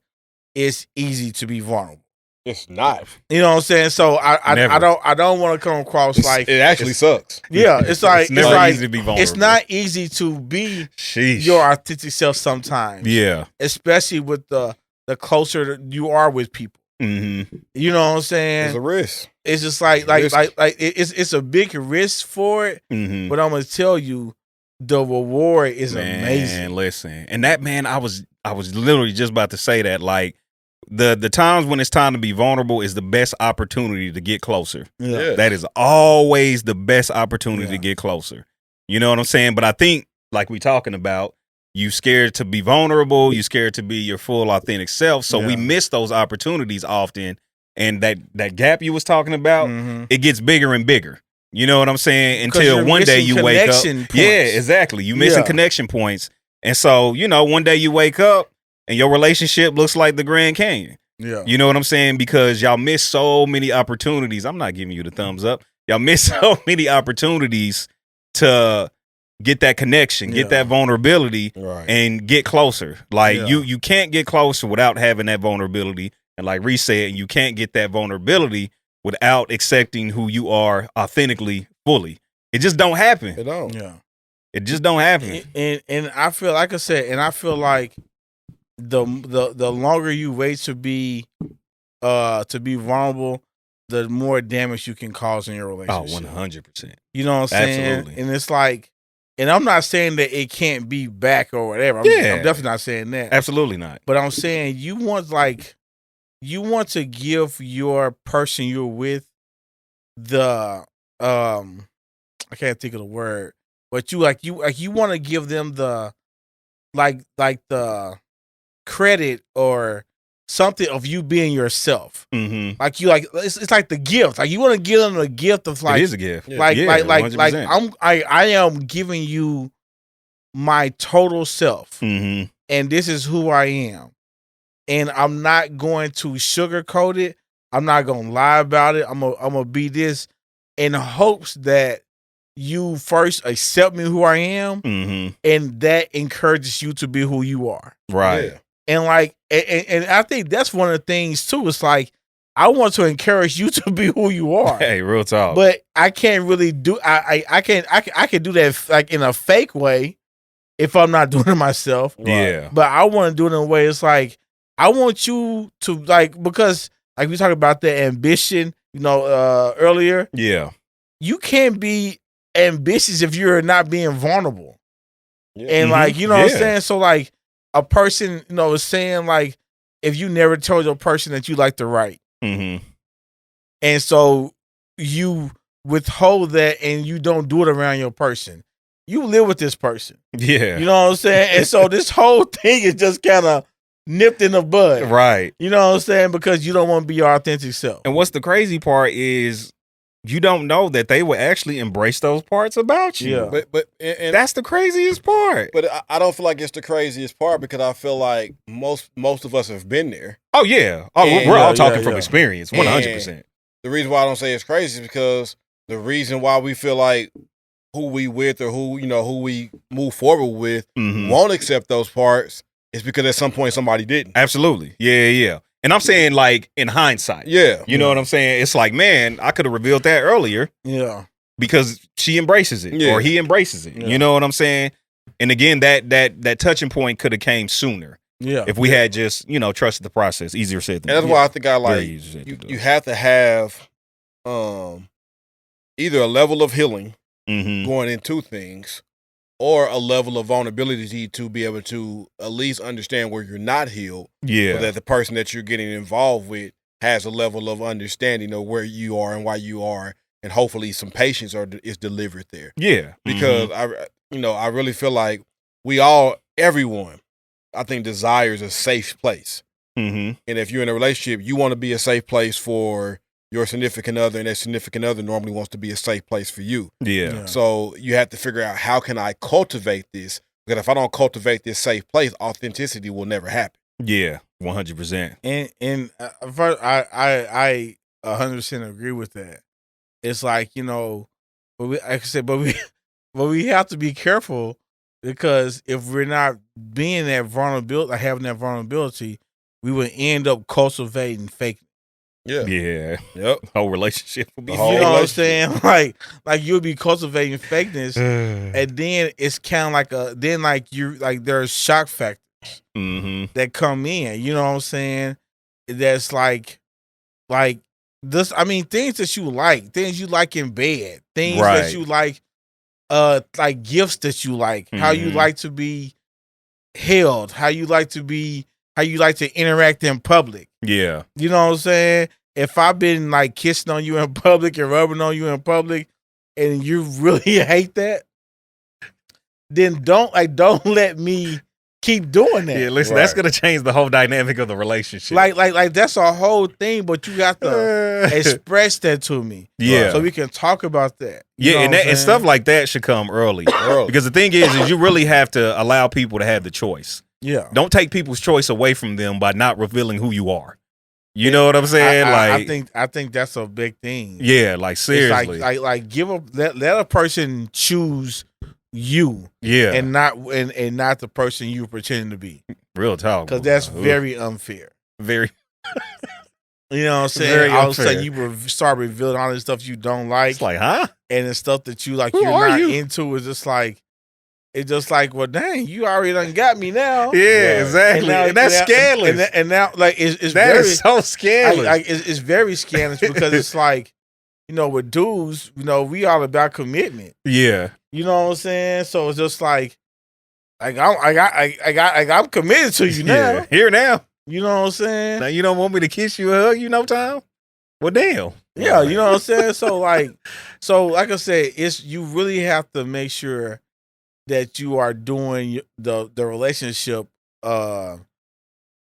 it's easy to be vulnerable. It's not. You know what I'm saying? So I don't want to come across like it actually sucks. Yeah, it's like it's never easy to be vulnerable. It's not easy to be your authentic self sometimes. Yeah, especially with the closer you are with people. You know what I'm saying? It's a risk. It's just like it's a big risk for it. But I'm gonna tell you, the reward is amazing. Listen, and that, man, I was literally just about to say that. Like, the times when it's time to be vulnerable is the best opportunity to get closer. Yeah. That is always the best opportunity to get closer. You know what I'm saying? But I think, like we talking about, you scared to be vulnerable, you scared to be your full authentic self. So we miss those opportunities often. And that gap you was talking about, it gets bigger and bigger. You know what I'm saying? Until one day you wake up. Points. Yeah, exactly. You missing connection points. And so, one day you wake up and your relationship looks like the Grand Canyon. Yeah. You know what I'm saying? Because y'all miss so many opportunities. I'm not giving you the thumbs up. Y'all miss so many opportunities to get that connection, get that vulnerability, and get closer. Like, you can't get closer without having that vulnerability. And like Rece said, you can't get that vulnerability without accepting who you are authentically, fully. It just don't happen. It don't. Yeah. It just don't happen. And I feel, like I said, and I feel like the longer you wait to be vulnerable, the more damage you can cause in your relationship. Oh, 100%. You know what I'm saying? Absolutely. And it's like, and I'm not saying that it can't be back or whatever. I'm definitely not saying that. Absolutely not. But I'm saying you want to give your person you're with the I can't think of the word, but you want to give them the like the credit or something of you being yourself. Like it's like the gift. Like, you want to give them the gift of, like, it is a gift. Like 100%. I am giving you my total self, and this is who I am. And I'm not going to sugarcoat it. I'm not going to lie about it. I'm gonna be this in hopes that you first accept me who I am, and that encourages you to be who you are. Right. Yeah. And like, and I think that's one of the things too. It's like, I want to encourage you to be who you are. Hey, real talk. But I can't really do. I can do that like in a fake way. if I'm not doing it myself. Yeah. But I want to do it in a way it's like I want you to like because like we talked about the ambition, earlier. Yeah. You can't be ambitious if you're not being vulnerable. Yeah. And like, what I'm saying? So like a person, is saying like if you never told your person that you like to write. Mm-hmm. And so you withhold that and you don't do it around your person. You live with this person. Yeah. You know what I'm saying? And so this whole thing is just kind of nipped in the bud. Right. You know what I'm saying? Because you don't want to be your authentic self. And what's the crazy part is you don't know that they will actually embrace those parts about you. Yeah. But that's the craziest part. But I don't feel like it's the craziest part because I feel like most of us have been there. Oh, yeah. Oh, we're all talking from experience, 100%. The reason why I don't say it's crazy is because the reason why we feel like who we with or who we move forward with won't accept those parts is because at some point somebody didn't. Absolutely. Yeah. And I'm saying like in hindsight. Yeah. You know what I'm saying? It's like, man, I could have revealed that earlier. Yeah. Because she embraces it or he embraces it. Yeah. You know what I'm saying? And again, that touching point could have came sooner. Yeah. If we had just, trusted the process. Easier said than done. And that's why I think I like you have to have either a level of healing going into things or a level of vulnerability to be able to at least understand where you're not healed. Yeah. So that the person that you're getting involved with has a level of understanding of where you are and why you are, and hopefully some patience is delivered there. Yeah. Because I really feel like everyone, I think, desires a safe place. Mm-hmm. And if you're in a relationship, you want to be a safe place for your significant other, and that significant other normally wants to be a safe place for you. Yeah. So you have to figure out, how can I cultivate this? Because if I don't cultivate this safe place, authenticity will never happen. Yeah, 100%. And first, I 100% agree with that. It's like, but we have to be careful, because if we're not being that vulnerability, like having that vulnerability, we would end up cultivating fake. Yeah. Yep. Whole relationship will be. You know what I'm saying? Like you'll be cultivating fakeness, and then it's kind of like there's shock factors that come in. You know what I'm saying? That's like this. I mean, things that you like in bed, things that you like gifts that you like, how you like to be held, how you like to interact in public. Yeah. You know what I'm saying? If I've been like kissing on you in public and rubbing on you in public and you really hate that, then don't let me keep doing that. Yeah, listen, that's gonna change the whole dynamic of the relationship. Like that's a whole thing, but you have to express that to me. Yeah. So we can talk about that. You Yeah, know and stuff like that should come early. Because the thing is you really have to allow people to have the choice. Yeah. Don't take people's choice away from them by not revealing who you are. You know what I'm saying? I think that's a big thing. Yeah, like seriously. It's like give up let a person choose you. Yeah. And not the person you pretending to be. Real talk. Because that's very unfair. Very. You know what I'm saying? Very all of a unfair. sudden you start revealing all this stuff you don't like. It's like, huh? And the stuff that you like Who you're are not you? into is just like, it's just like, well, dang, you already done got me now. Yeah, exactly. And that's scandalous. And now, like, it's that very, is so scandalous. It's very scandalous because it's like, with dudes, we all about commitment. Yeah. You know what I'm saying? So it's just like I'm committed to you now. Yeah. Here now. You know what I'm saying? Now you don't want me to kiss you or hug Tom? Well, damn. Yeah, you know what I'm saying? So like I said, you really have to make sure that you are doing the relationship like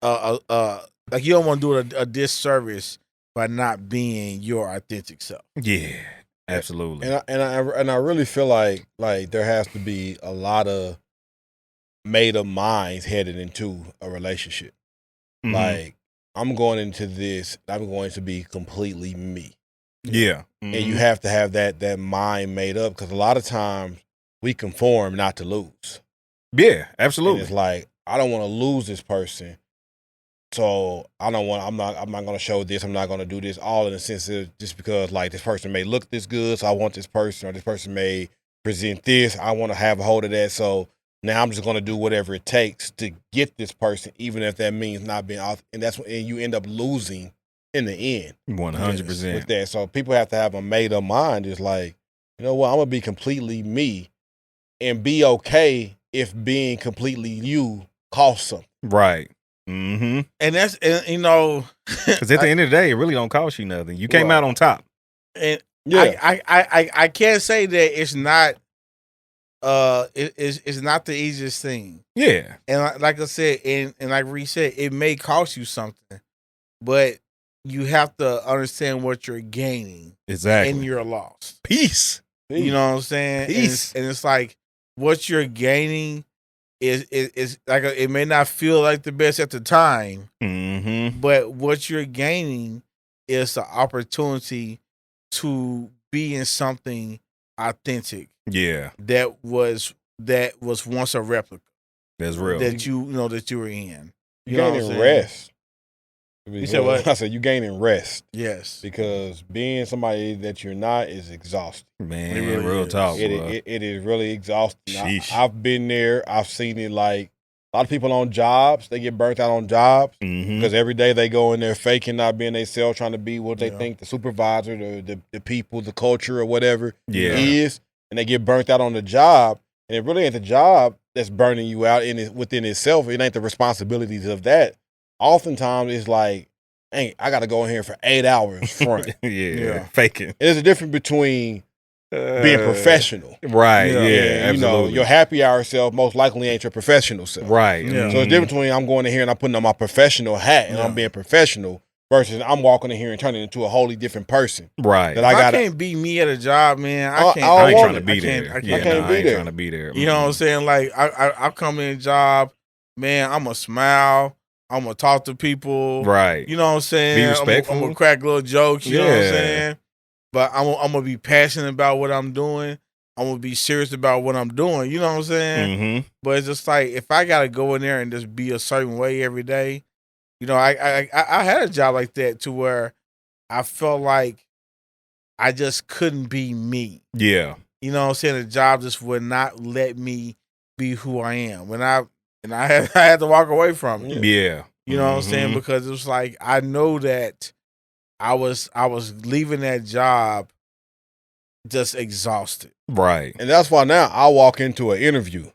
you don't want to do a disservice by not being your authentic self. Yeah, absolutely. And I really feel like there has to be a lot of made up minds headed into a relationship. Like, I'm going into this, I'm going to be completely me. Yeah. And you have to have that mind made up, because a lot of times we conform not to lose. Yeah, absolutely. And it's like, I don't want to lose this person, so I'm not going to show this, I'm not going to do this, all in the sense of just because like this person may look this good, so I want this person, or this person may present this, I want to have a hold of that. So now I'm just going to do whatever it takes to get this person, even if that means not being authentic. And that's when you end up losing in the end. 100%. With that. So people have to have a made up mind. It's like, you know what, I'm going to be completely me and be okay if being completely you costs something. Right. Mm-hmm. And that's, you know, because at the end of the day, it really don't cost you nothing. You came out on top. And I can't say that it's not it's not the easiest thing. Yeah. And like I said, and like Rece said, it may cost you something, but you have to understand what you're gaining. Exactly. And you're lost. Peace. You know what I'm saying? Peace. And it's like what you're gaining is like it may not feel like the best at the time, but what you're gaining is the opportunity to be in something authentic. Yeah. That was once a replica. That's real. That you know that you were in. You gaining rest. You said what? I said you gaining rest. Yes. Because being somebody that you're not is exhausting. Man, really real talk. It is really exhausting. I've been there. I've seen it. Like a lot of people on jobs, they get burnt out on jobs because every day they go in there faking not being themselves, trying to be what they think the supervisor, the people, the culture, or whatever is, and they get burnt out on the job. And it really ain't the job that's burning you out within itself. It ain't the responsibilities of that. Oftentimes it's like, hey, I got to go in here for 8 hours front. Faking. There's a difference between being professional. Right, and, you know, your happy hour self most likely ain't your professional self. Right. So it's different between I'm going in here and I'm putting on my professional hat and I'm being professional versus I'm walking in here and turning into a wholly different person. Right. That I can't be me at a job, man. I can't. I ain't trying to be there. I can't be there. Trying to be there. You know what I'm saying? Like I come in a job, man. I'm gonna smile. I'm gonna talk to people. Right. You know what I'm saying? Be respectful. I'm gonna crack little jokes. You know what I'm saying? But I'm gonna be passionate about what I'm doing. I'm gonna be serious about what I'm doing. You know what I'm saying? But it's just like if I gotta go in there and just be a certain way every day. You know, I had a job like that to where I felt like I just couldn't be me. Yeah. You know what I'm saying? The job just would not let me be who I am. I had to walk away from it. Yeah. You know what I'm saying? Because it was like I know that I was leaving that job just exhausted. Right. And that's why now I walk into an interview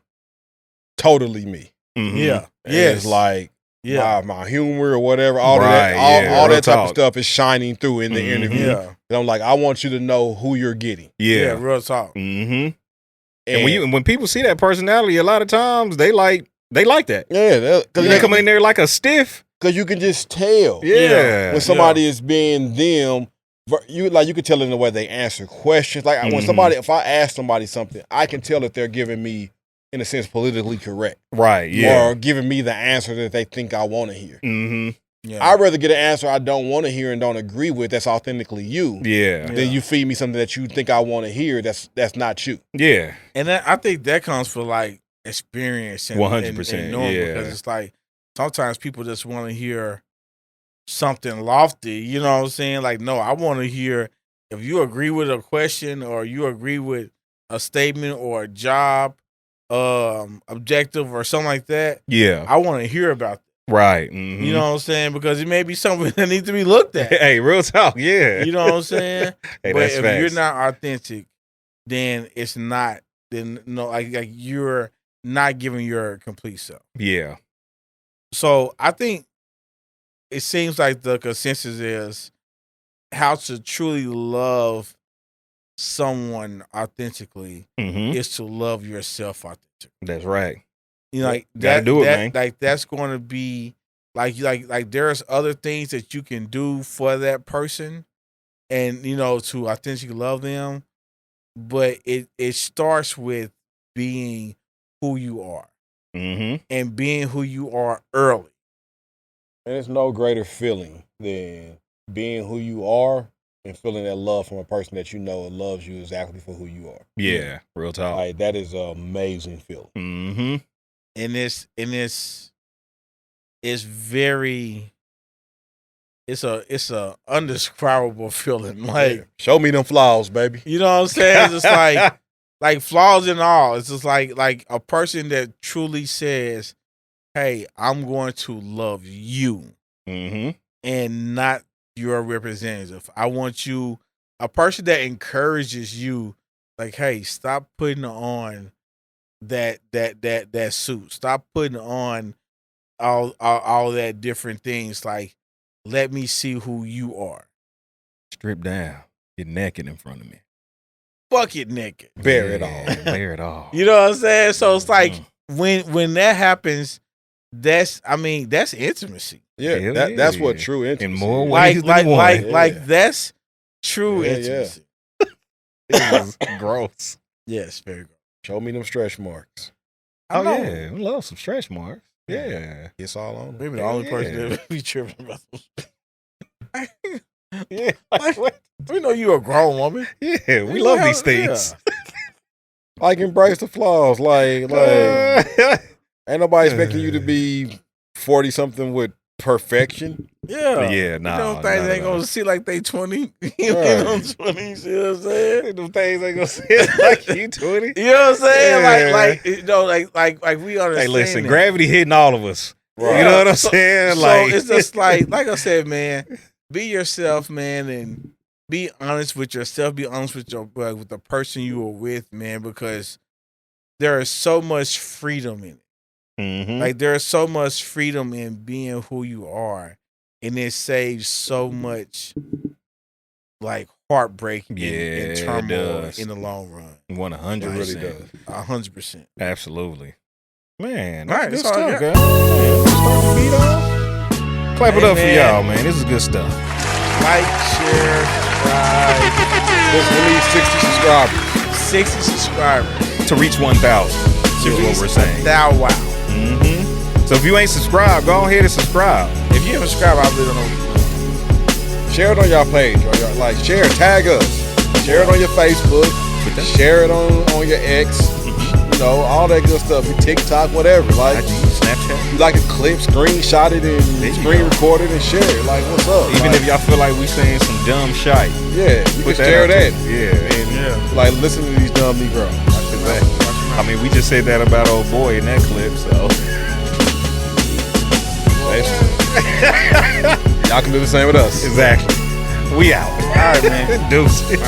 totally me. Yeah. And it's like my humor or whatever, all Right, all that type talk. of stuff is shining through in the interview. Yeah. And I'm like, I want you to know who you're getting. Yeah. Real talk. And when people see that personality, a lot of times they like that. Yeah. Because they come in there like a stiff. Because you can just tell. Yeah. When somebody is being them, you can tell in the way they answer questions. Like when if I ask somebody something, I can tell if they're giving me, in a sense, politically correct. Right, yeah. Or giving me the answer that they think I want to hear. Yeah. I'd rather get an answer I don't want to hear and don't agree with that's authentically you. Yeah. Than you feed me something that you think I want to hear that's not you. Yeah. And I think that comes from like experience and 100%. and knowing, because it's like sometimes people just want to hear something lofty. You know what I'm saying? Like, no, I want to hear if you agree with a question or you agree with a statement or a job objective or something like that. Yeah. I want to hear about that. Right. You know what I'm saying? Because it may be something that needs to be looked at. Hey, real talk. Yeah. You know what I'm saying? Hey, but that's if facts. you're not authentic, then it's not. Then no, like you're not giving your complete self. Yeah. So I think it seems like the consensus is how to truly love someone authentically is to love yourself authentically. That's right. You know, like gotta do it, man. Like that's going to be like there's other things that you can do for that person, and you know, to authentically love them. But it starts with being who you are, and being who you are early. And there's no greater feeling than being who you are and feeling that love from a person that you know loves you exactly for who you are. Yeah, real talk. Like that is an amazing feeling. And it's very, it's a undescribable feeling. Like, show me them flaws, baby. You know what I'm saying? It's just like like flaws and all. It's just like a person that truly says, "Hey, I'm going to love you, and not your representative. I want you." A person that encourages you, like, "Hey, stop putting on that suit. Stop putting on all that different things. Like, let me see who you are. Strip down, get naked in front of me, Fuck it naked, bear it all, bear it all." You know what I'm saying? So it's like when that happens, that's intimacy. Yeah, that's what true intimacy. In more ways than one. Like that's true intimacy. It was gross. Yes, very gross. Show me them stretch marks. Oh yeah, we love some stretch marks. Yeah, it's all on. Maybe the only person that be tripping about those. Yeah, like, we know you a grown woman. Yeah, we love these things. Yeah. Like embrace the flaws. Like ain't nobody expecting you to be 40 something with perfection. Yeah, nah. You know, things ain't gonna see like they 20. You know, 20. You see what I'm saying? Them things ain't gonna see like you 20. You know what I'm saying? Yeah. Like you know, like we understand. Hey, listen, that. gravity hitting all of us. Right. You know what I'm saying? So Like it's just like I said, man. Be yourself, man, and be honest with yourself. Be honest with with the person you are with, man, because there is so much freedom in it. Like there is so much freedom in being who you are, and it saves so much like heartbreak and turmoil in the long run. 100%. It really does. 100%. Absolutely. Man, All right, that's that's good all I stuff, guys. Start the beat off. Clap it up for y'all, man. This is good stuff. Like, share, subscribe. We need 60 subscribers. 60 subscribers. To reach 1,000. Is what we're saying. Wow. So if you ain't subscribed, go ahead and subscribe. If you haven't subscribed, I really don't know. Share it on your page. Or share it. Tag us. Share it on your Facebook. Share it on your X. You know, all that good stuff. Your TikTok, whatever. Like, Snapchat. You like a clip, screenshot it and screen record it and share it. Like, what's up? Even like, if y'all feel like we saying some dumb shite. Yeah, you can share that. Yeah. And like, listen to these dumb Negroes. I mean, we just said that about old boy in that clip, so. Y'all can do the same with us. Exactly. We out. All right, man. Deuces.